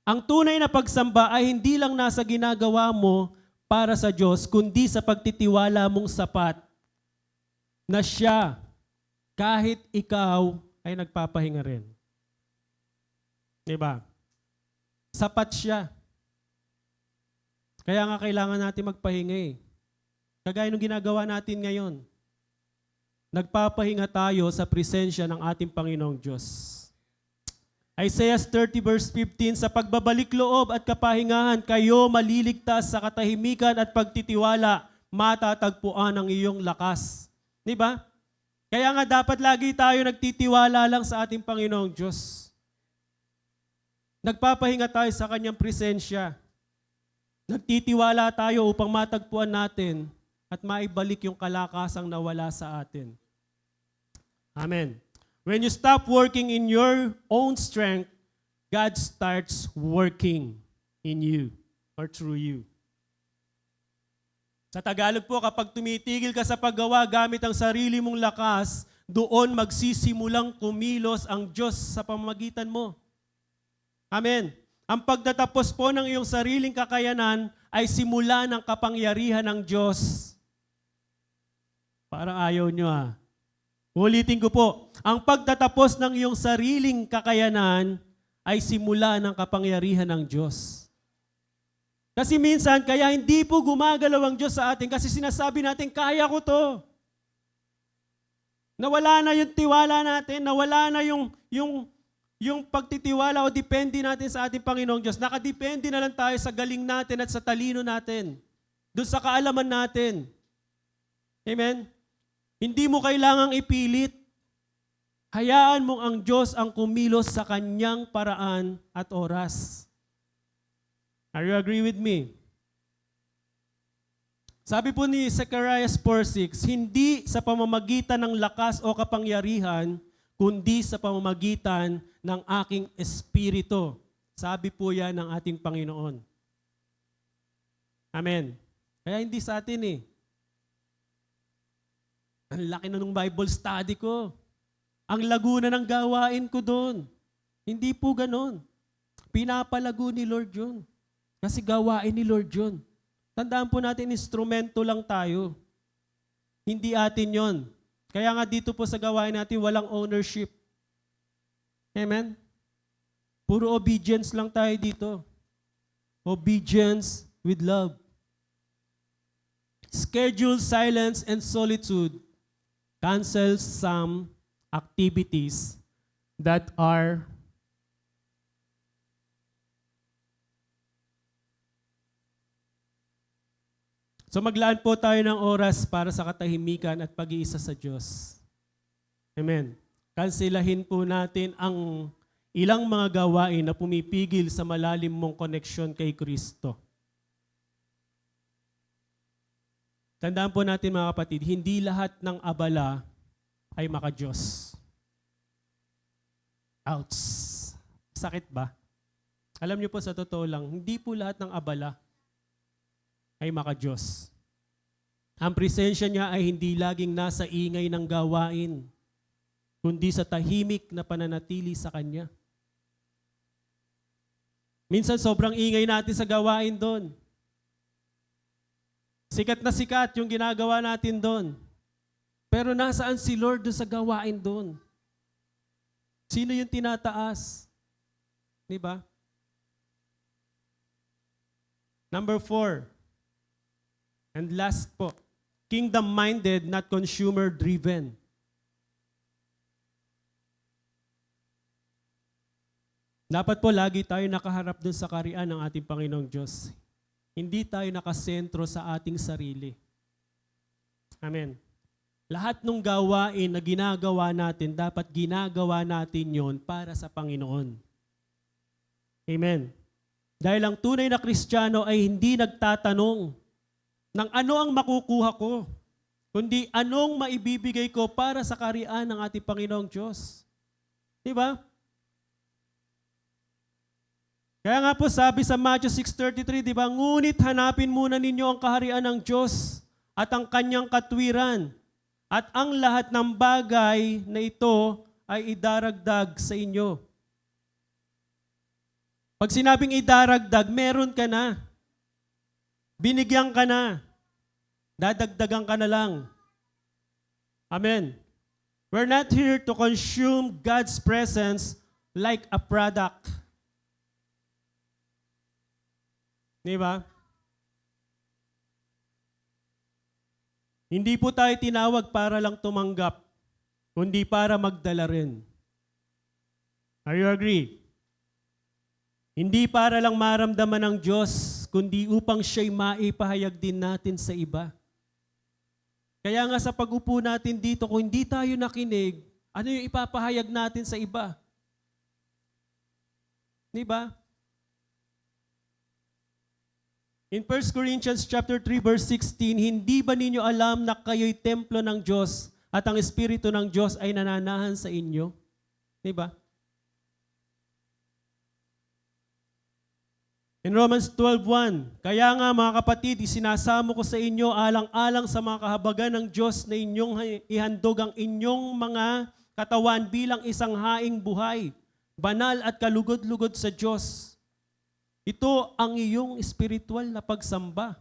Ang tunay na pagsamba ay hindi lang nasa ginagawa mo para sa Diyos, kundi sa pagtitiwala mong sapat na siya, kahit ikaw, ay nagpapahinga rin. Diba? Sapat siya. Kaya nga kailangan natin magpahinga eh. Kagaya ng ginagawa natin ngayon. Nagpapahinga tayo sa presensya ng ating Panginoong Diyos. Isaiah 30 verse 15, sa pagbabalik loob at kapahingahan, kayo maliligtas sa katahimikan at pagtitiwala, matatagpuan ang iyong lakas. Diba? Kaya nga dapat lagi tayo nagtitiwala lang sa ating Panginoong Diyos. Nagpapahinga tayo sa Kanyang presensya. Nagtitiwala tayo upang matagpuan natin at maibalik yung kalakasang nawala sa atin. Amen. When you stop working in your own strength, God starts working in you or through you. Sa Tagalog po, kapag tumitigil ka sa paggawa gamit ang sarili mong lakas, doon magsisimulang kumilos ang Diyos sa pamamagitan mo. Amen. Ang pagtatapos po ng iyong sariling kakayanan ay simula ng kapangyarihan ng Diyos. Parang ayaw nyo ah. Ulitin ko po, ang pagtatapos ng iyong sariling kakayanan ay simula ng kapangyarihan ng Diyos. Kasi minsan, kaya hindi po gumagalaw ang Diyos sa atin kasi sinasabi natin, kaya ko to. Nawala na yung tiwala natin, nawala na yung pagtitiwala o depende natin sa ating Panginoong Diyos. Nakadepende na lang tayo sa galing natin at sa talino natin. Doon sa kaalaman natin. Amen? Hindi mo kailangang ipilit. Hayaan mo ang Diyos ang kumilos sa Kanyang paraan at oras. Are you agree with me? Sabi po ni Zechariah 4:6, hindi sa pamamagitan ng lakas o kapangyarihan, kundi sa pamamagitan ng aking espiritu. Sabi po yan ng ating Panginoon. Amen. Kaya hindi sa atin eh. Ang laki na ng Bible study ko. Ang laguna ng gawain ko doon. Hindi po ganon. Pinapalago ni Lord yun. Kasi gawain ni Lord yun. Tandaan po natin, instrumento lang tayo. Hindi atin yon. Kaya nga dito po sa gawain natin, walang ownership. Amen? Puro obedience lang tayo dito. Obedience with love. Schedule silence and solitude cancels some activities that are So maglaan po tayo ng oras para sa katahimikan at pag-iisa sa Diyos. Amen. Kanselahin po natin ang ilang mga gawain na pumipigil sa malalim mong koneksyon kay Kristo. Tandaan po natin mga kapatid, hindi lahat ng abala ay maka-Diyos. Ouch! Sakit ba? Alam niyo po sa totoo lang, hindi po lahat ng abala ay maka-Diyos. Ang presensya niya ay hindi laging nasa ingay ng gawain, kundi sa tahimik na pananatili sa Kanya. Minsan sobrang ingay natin sa gawain doon. Sikat na sikat yung ginagawa natin doon. Pero nasaan si Lord doon sa gawain doon? Sino yung tinataas? Di ba? Number 4. And last po, kingdom-minded, not consumer-driven. Dapat po lagi tayo nakaharap dun sa kaharian ng ating Panginoong Diyos. Hindi tayo nakasentro sa ating sarili. Amen. Lahat ng gawain na ginagawa natin, dapat ginagawa natin yon para sa Panginoon. Amen. Dahil ang tunay na Kristiyano ay hindi nagtatanong ng ano ang makukuha ko, kundi anong maibibigay ko para sa kaharian ng ating Panginoong Diyos. Di ba? Kaya nga po sabi sa Matthew 6:33, di ba? Ngunit hanapin muna ninyo ang kaharian ng Diyos at ang kanyang katwiran, at ang lahat ng bagay na ito ay idaragdag sa inyo. Pag sinabing idaragdag, meron ka na. Binigyan ka na. Dadagdagan ka na lang. Amen. We're not here to consume God's presence like a product. Di ba? Hindi po tayo tinawag para lang tumanggap, kundi para magdala rin. Are you agree? Hindi para lang maramdaman ng Diyos, kundi upang siya'y maipahayag din natin sa iba. Kaya nga sa pag-upo natin dito, kung hindi tayo nakinig, ano yung ipapahayag natin sa iba? Di ba? In 1 Corinthians chapter 3 verse 16, hindi ba ninyo alam na kayo'y templo ng Diyos at ang Espiritu ng Diyos ay nananahan sa inyo? Di ba? In Romans 12:1, kaya nga mga kapatid, isinasamo ko sa inyo alang-alang sa mga kahabagan ng Diyos na inyong ihandog ang inyong mga katawan bilang isang haing buhay, banal at kalugod-lugod sa Diyos. Ito ang iyong espiritual na pagsamba.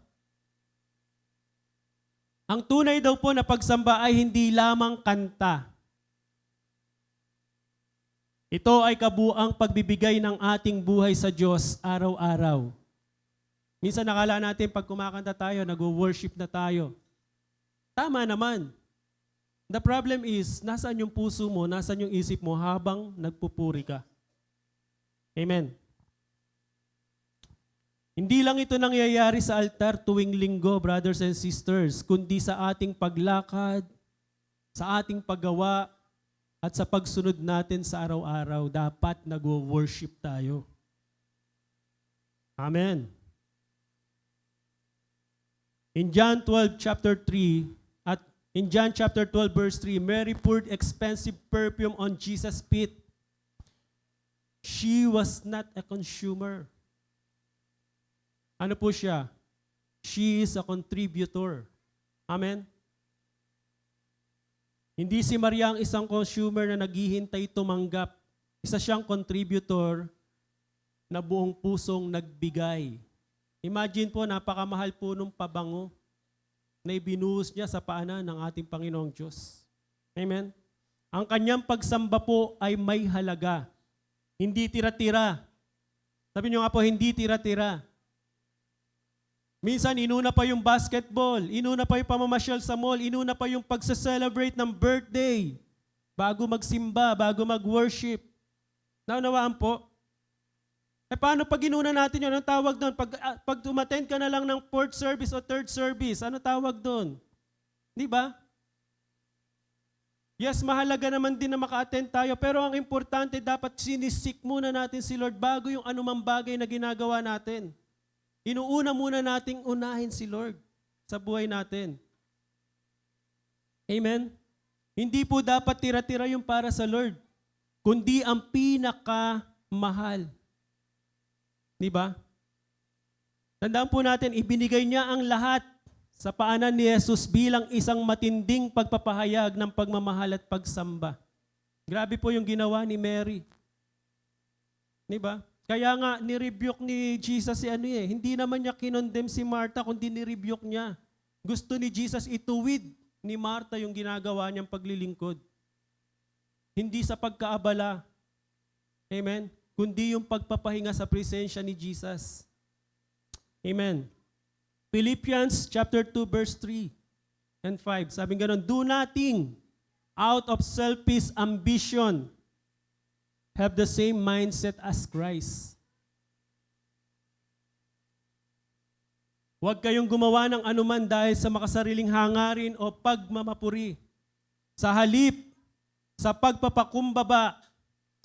Ang tunay daw po na pagsamba ay hindi lamang kanta. Ito ay kabuang pagbibigay ng ating buhay sa Diyos araw-araw. Minsan nakala natin pag kumakanta tayo, nag-worship na tayo. Tama naman. The problem is, nasaan yung puso mo, nasaan yung isip mo habang nagpupuri ka. Amen. Hindi lang ito nangyayari sa altar tuwing linggo, brothers and sisters, kundi sa ating paglakad, sa ating paggawa, at sa pagsunod natin sa araw-araw, dapat nag-worship tayo. Amen. In John 12, chapter 3, at in John chapter 12, verse 3, Mary poured expensive perfume on Jesus' feet. She was not a consumer. Ano po siya? She is a contributor. Amen? Hindi si Maria ang isang consumer na naghihintay tumanggap. Isa siyang contributor na buong pusong nagbigay. Imagine po, napakamahal po nung pabango na ibinuhos niya sa paanan ng ating Panginoong Diyos. Amen? Ang kanyang pagsamba po ay may halaga. Hindi tira-tira. Sabi niyo nga po, hindi tira-tira. Minsan, inuna pa yung basketball, inuna pa yung pamamasyal sa mall, inuna pa yung pagsa-celebrate ng birthday, bago magsimba, bago mag-worship. Naunawaan po? Paano pag inuna natin yun? Anong tawag doon? Pag umattend ka na lang ng 4th service o 3rd service, ano tawag doon? Di ba? Yes, mahalaga naman din na maka-attend tayo, pero ang importante, dapat sinisik muna natin si Lord bago yung anumang bagay na ginagawa natin. Inuuna muna nating unahin si Lord sa buhay natin. Amen? Hindi po dapat tira-tira yung para sa Lord, kundi ang pinakamahal. Di ba? Tandaan po natin, ibinigay niya ang lahat sa paanan ni Jesus bilang isang matinding pagpapahayag ng pagmamahal at pagsamba. Grabe po yung ginawa ni Mary. Di ba? Kaya nga, nirebuke ni Jesus si hindi naman niya kinondem si Martha, kundi nirebuke niya. Gusto ni Jesus ituwid ni Martha yung ginagawa niyang paglilingkod. Hindi sa pagkaabala. Amen? Kundi yung pagpapahinga sa presensya ni Jesus. Amen. Philippians chapter 2 verse 3 and 5. Sabi ganoon, do nothing out of selfish ambition. Have the same mindset as Christ. Huwag kayong gumawa ng anuman dahil sa makasariling hangarin o pagmamapuri. Sa halip, sa pagpapakumbaba,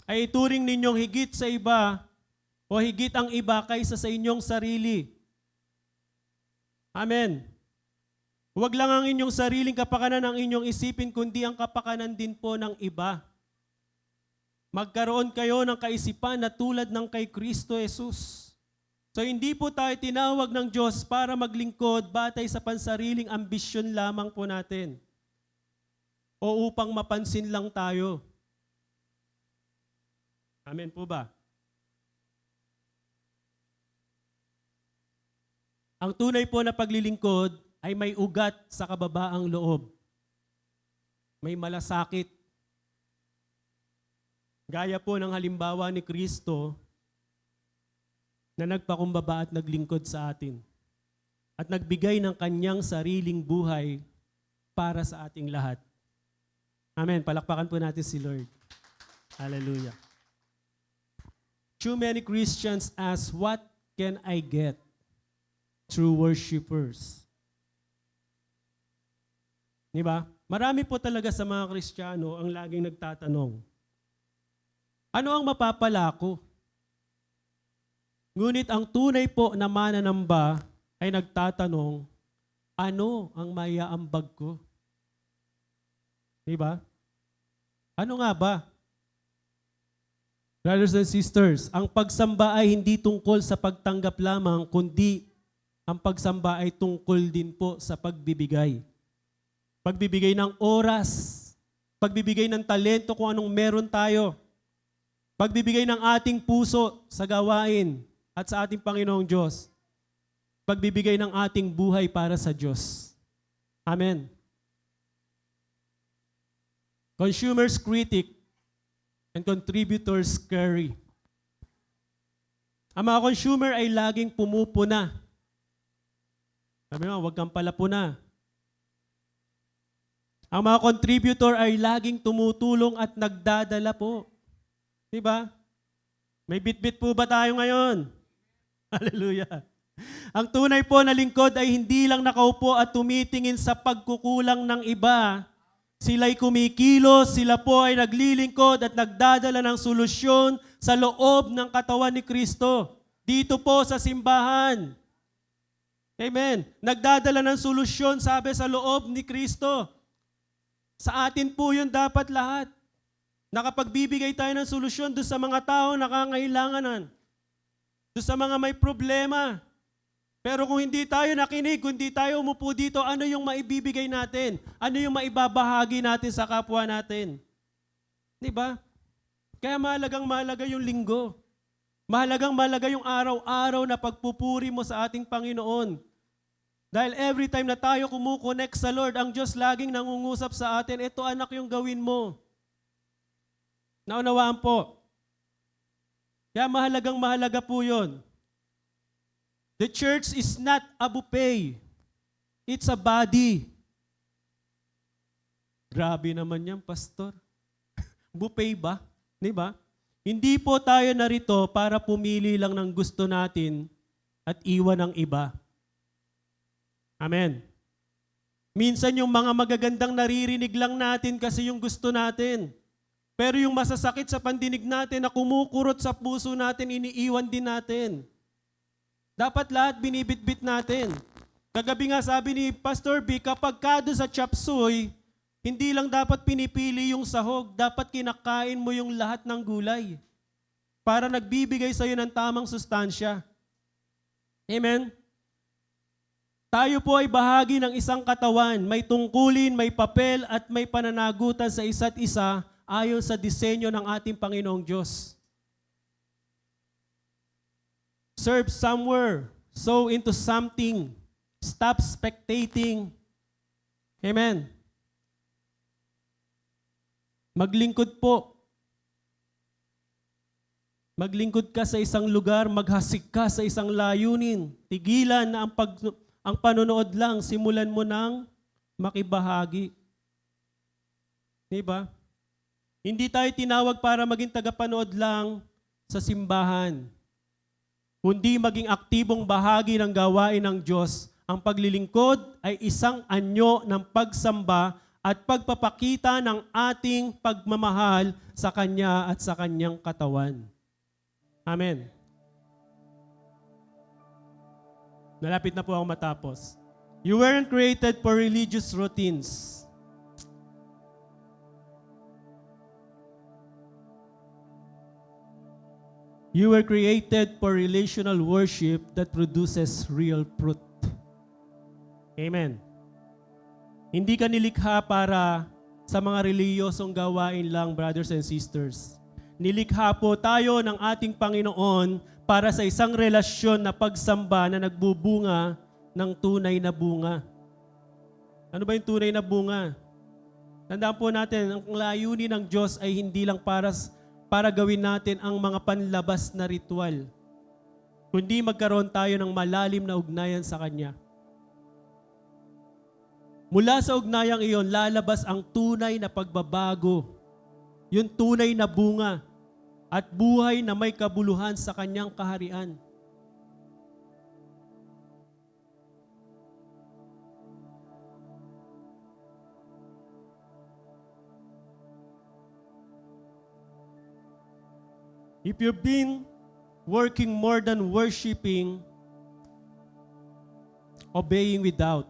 ay ituring ninyong higit sa iba o higit ang iba kaysa sa inyong sarili. Amen. Huwag lang ang inyong sariling kapakanan ang inyong isipin, kundi ang kapakanan din po ng iba. Magkaroon kayo ng kaisipan na tulad ng kay Kristo Jesus. So hindi po tayo tinawag ng Diyos para maglingkod batay sa pansariling ambisyon lamang po natin. O upang mapansin lang tayo. Amen po ba? Ang tunay po na paglilingkod ay may ugat sa kababaang loob. May malasakit. Gaya po ng halimbawa ni Kristo na nagpakumbaba at naglingkod sa atin. At nagbigay ng kanyang sariling buhay para sa ating lahat. Amen. Palakpakan po natin si Lord. Hallelujah. Too many Christians ask, what can I get? True worshipers. Diba? Marami po talaga sa mga Kristiyano ang laging nagtatanong, ano ang mapapala ko? Ngunit ang tunay po na mananamba ay nagtatanong, ano ang maiaambag ko? Diba? Ano nga ba? Brothers and sisters, ang pagsamba ay hindi tungkol sa pagtanggap lamang, kundi ang pagsamba ay tungkol din po sa pagbibigay. Pagbibigay ng oras, pagbibigay ng talento kung anong meron tayo, pagbibigay ng ating puso sa gawain at sa ating Panginoong Diyos, pagbibigay ng ating buhay para sa Diyos. Amen. Consumers critic and contributors carry. Ang mga consumer ay laging pumupuna. Sabi mo, huwag kang palapuna. Ang mga contributor ay laging tumutulong at nagdadala po. Diba? May bit-bit po ba tayo ngayon? Hallelujah. Ang tunay po na lingkod ay hindi lang nakaupo at tumitingin sa pagkukulang ng iba. Sila'y kumikilos, sila po ay naglilingkod at nagdadala ng solusyon sa loob ng katawan ni Kristo. Dito po sa simbahan. Amen. Nagdadala ng solusyon, sabi, sa loob ni Kristo. Sa atin po yun dapat lahat. Nakapagbibigay tayo ng solusyon doon sa mga tao nakangailanganan. Doon sa mga may problema. Pero kung hindi tayo nakinig, kung hindi tayo umupo dito, ano yung maibibigay natin? Ano yung maibabahagi natin sa kapwa natin? Diba? Kaya mahalaga yung linggo. Mahalaga yung araw-araw na pagpupuri mo sa ating Panginoon. Dahil every time na tayo kumukonect sa Lord, ang Diyos laging nangungusap sa atin, ito anak yung gawin mo. Naunawaan po. Kaya mahalaga po yun. The church is not a buffet. It's a body. Grabe naman yan, pastor. Buffet ba? Diba? Hindi po tayo narito para pumili lang ng gusto natin at iwan ang iba. Amen. Minsan yung mga magagandang naririnig lang natin kasi yung gusto natin. Pero yung masasakit sa pandinig natin na kumukurot sa puso natin, iniiwan din natin. Dapat lahat binibitbit natin. Kagabi nga sabi ni Pastor B, kapag kado sa chop suey, hindi lang dapat pinipili yung sahog, dapat kinakain mo yung lahat ng gulay para nagbibigay sa'yo ng tamang sustansya. Amen? Tayo po ay bahagi ng isang katawan. May tungkulin, may papel, at may pananagutan sa isa't isa ayon sa disenyo ng ating Panginoong Diyos. Serve somewhere. Sow into something. Stop spectating. Amen. Maglingkod po. Maglingkod ka sa isang lugar, maghasik ka sa isang layunin. Tigilan na ang panonood lang, simulan mo ng makibahagi. Diba? Hindi tayo tinawag para maging tagapanood lang sa simbahan, kundi maging aktibong bahagi ng gawain ng Diyos. Ang paglilingkod ay isang anyo ng pagsamba at pagpapakita ng ating pagmamahal sa Kanya at sa Kanyang katawan. Amen. Nalapit na po ako matapos. You weren't created for religious routines. You were created for relational worship that produces real fruit. Amen. Hindi ka nilikha para sa mga reliyosong gawain lang, brothers and sisters. Nilikha po tayo ng ating Panginoon para sa isang relasyon na pagsamba na nagbubunga ng tunay na bunga. Ano ba yung tunay na bunga? Tandaan po natin, ang layunin ng Diyos ay hindi lang para gawin natin ang mga panlabas na ritual, kundi magkaroon tayo ng malalim na ugnayan sa Kanya. Mula sa ugnayang iyon, lalabas ang tunay na pagbabago, yung tunay na bunga, at buhay na may kabuluhan sa Kanyang kaharian. If you've been working more than worshiping, obeying without.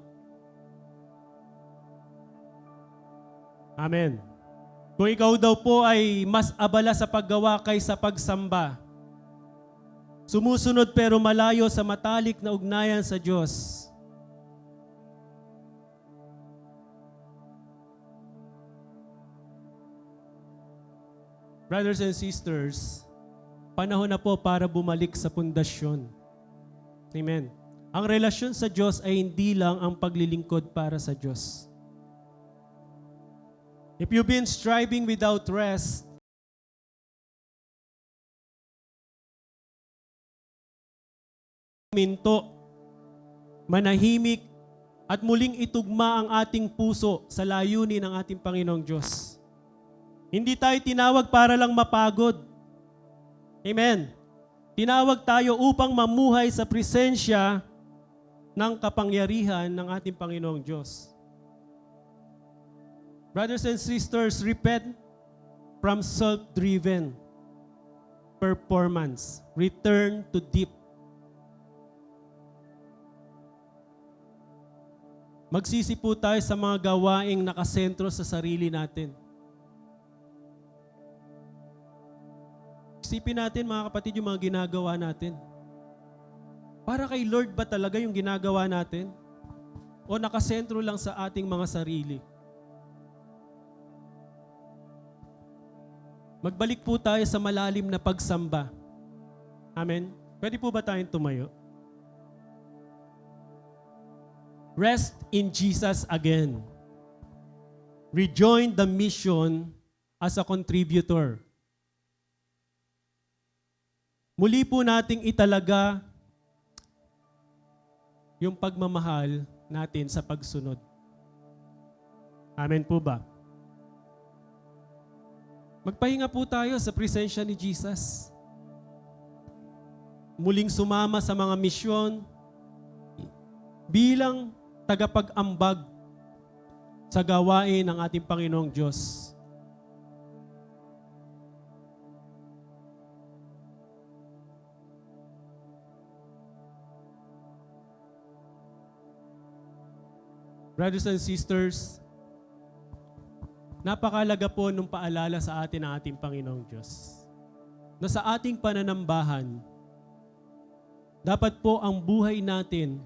Amen. Kung ikaw daw po ay mas abala sa paggawa kaysa pagsamba, sumusunod pero malayo sa matalik na ugnayan sa Diyos, brothers and sisters, panahon na po para bumalik sa pundasyon. Amen. Ang relasyon sa Diyos ay hindi lang ang paglilingkod para sa Diyos. If you've been striving without rest, minto, manahimik, at muling itugma ang ating puso sa layunin ng ating Panginoong Diyos. Hindi tayo tinawag para lang mapagod. Amen. Tinawag tayo upang mamuhay sa presensya ng kapangyarihan ng ating Panginoong Diyos. Brothers and sisters, repent from self-driven performance. Return to deep. Magsisi po tayo sa mga gawaing nakasentro sa sarili natin. Isipin natin, mga kapatid, yung mga ginagawa natin. Para kay Lord ba talaga yung ginagawa natin? O nakasentro lang sa ating mga sarili? Magbalik po tayo sa malalim na pagsamba. Amen? Pwede po ba tayong tumayo? Rest in Jesus again. Rejoin the mission as a contributor. Muli po nating italaga yung pagmamahal natin sa pagsunod. Amen po ba? Magpahinga po tayo sa presensya ni Jesus. Muling sumama sa mga misyon bilang tagapag-ambag sa gawain ng ating Panginoong Diyos. Brothers and sisters, napakalaga po nung paalala sa atin ng ating Panginoong Diyos na sa ating pananambahan, dapat po ang buhay natin,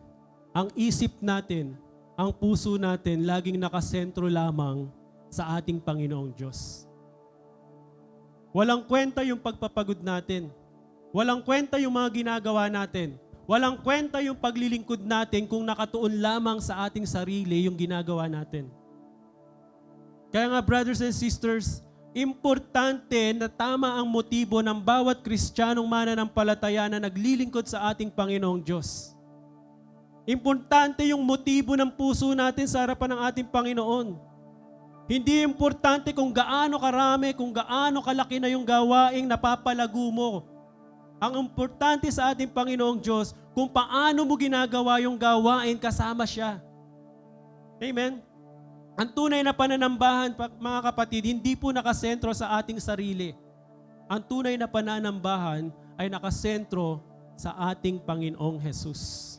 ang isip natin, ang puso natin laging nakasentro lamang sa ating Panginoong Diyos. Walang kwenta yung pagpapagod natin. Walang kwenta yung mga ginagawa natin. Walang kwenta yung paglilingkod natin kung nakatuon lamang sa ating sarili yung ginagawa natin. Kaya nga, brothers and sisters, importante na tama ang motibo ng bawat Kristiyanong mananampalataya na naglilingkod sa ating Panginoong Diyos. Importante yung motibo ng puso natin sa harapan ng ating Panginoon. Hindi importante kung gaano karami, kung gaano kalaki na yung gawaing napapalago mo. Ang importante sa ating Panginoong Diyos, kung paano mo ginagawa yung gawain kasama siya. Amen? Ang tunay na pananambahan, mga kapatid, hindi po nakasentro sa ating sarili. Ang tunay na pananambahan ay nakasentro sa ating Panginoong Jesus.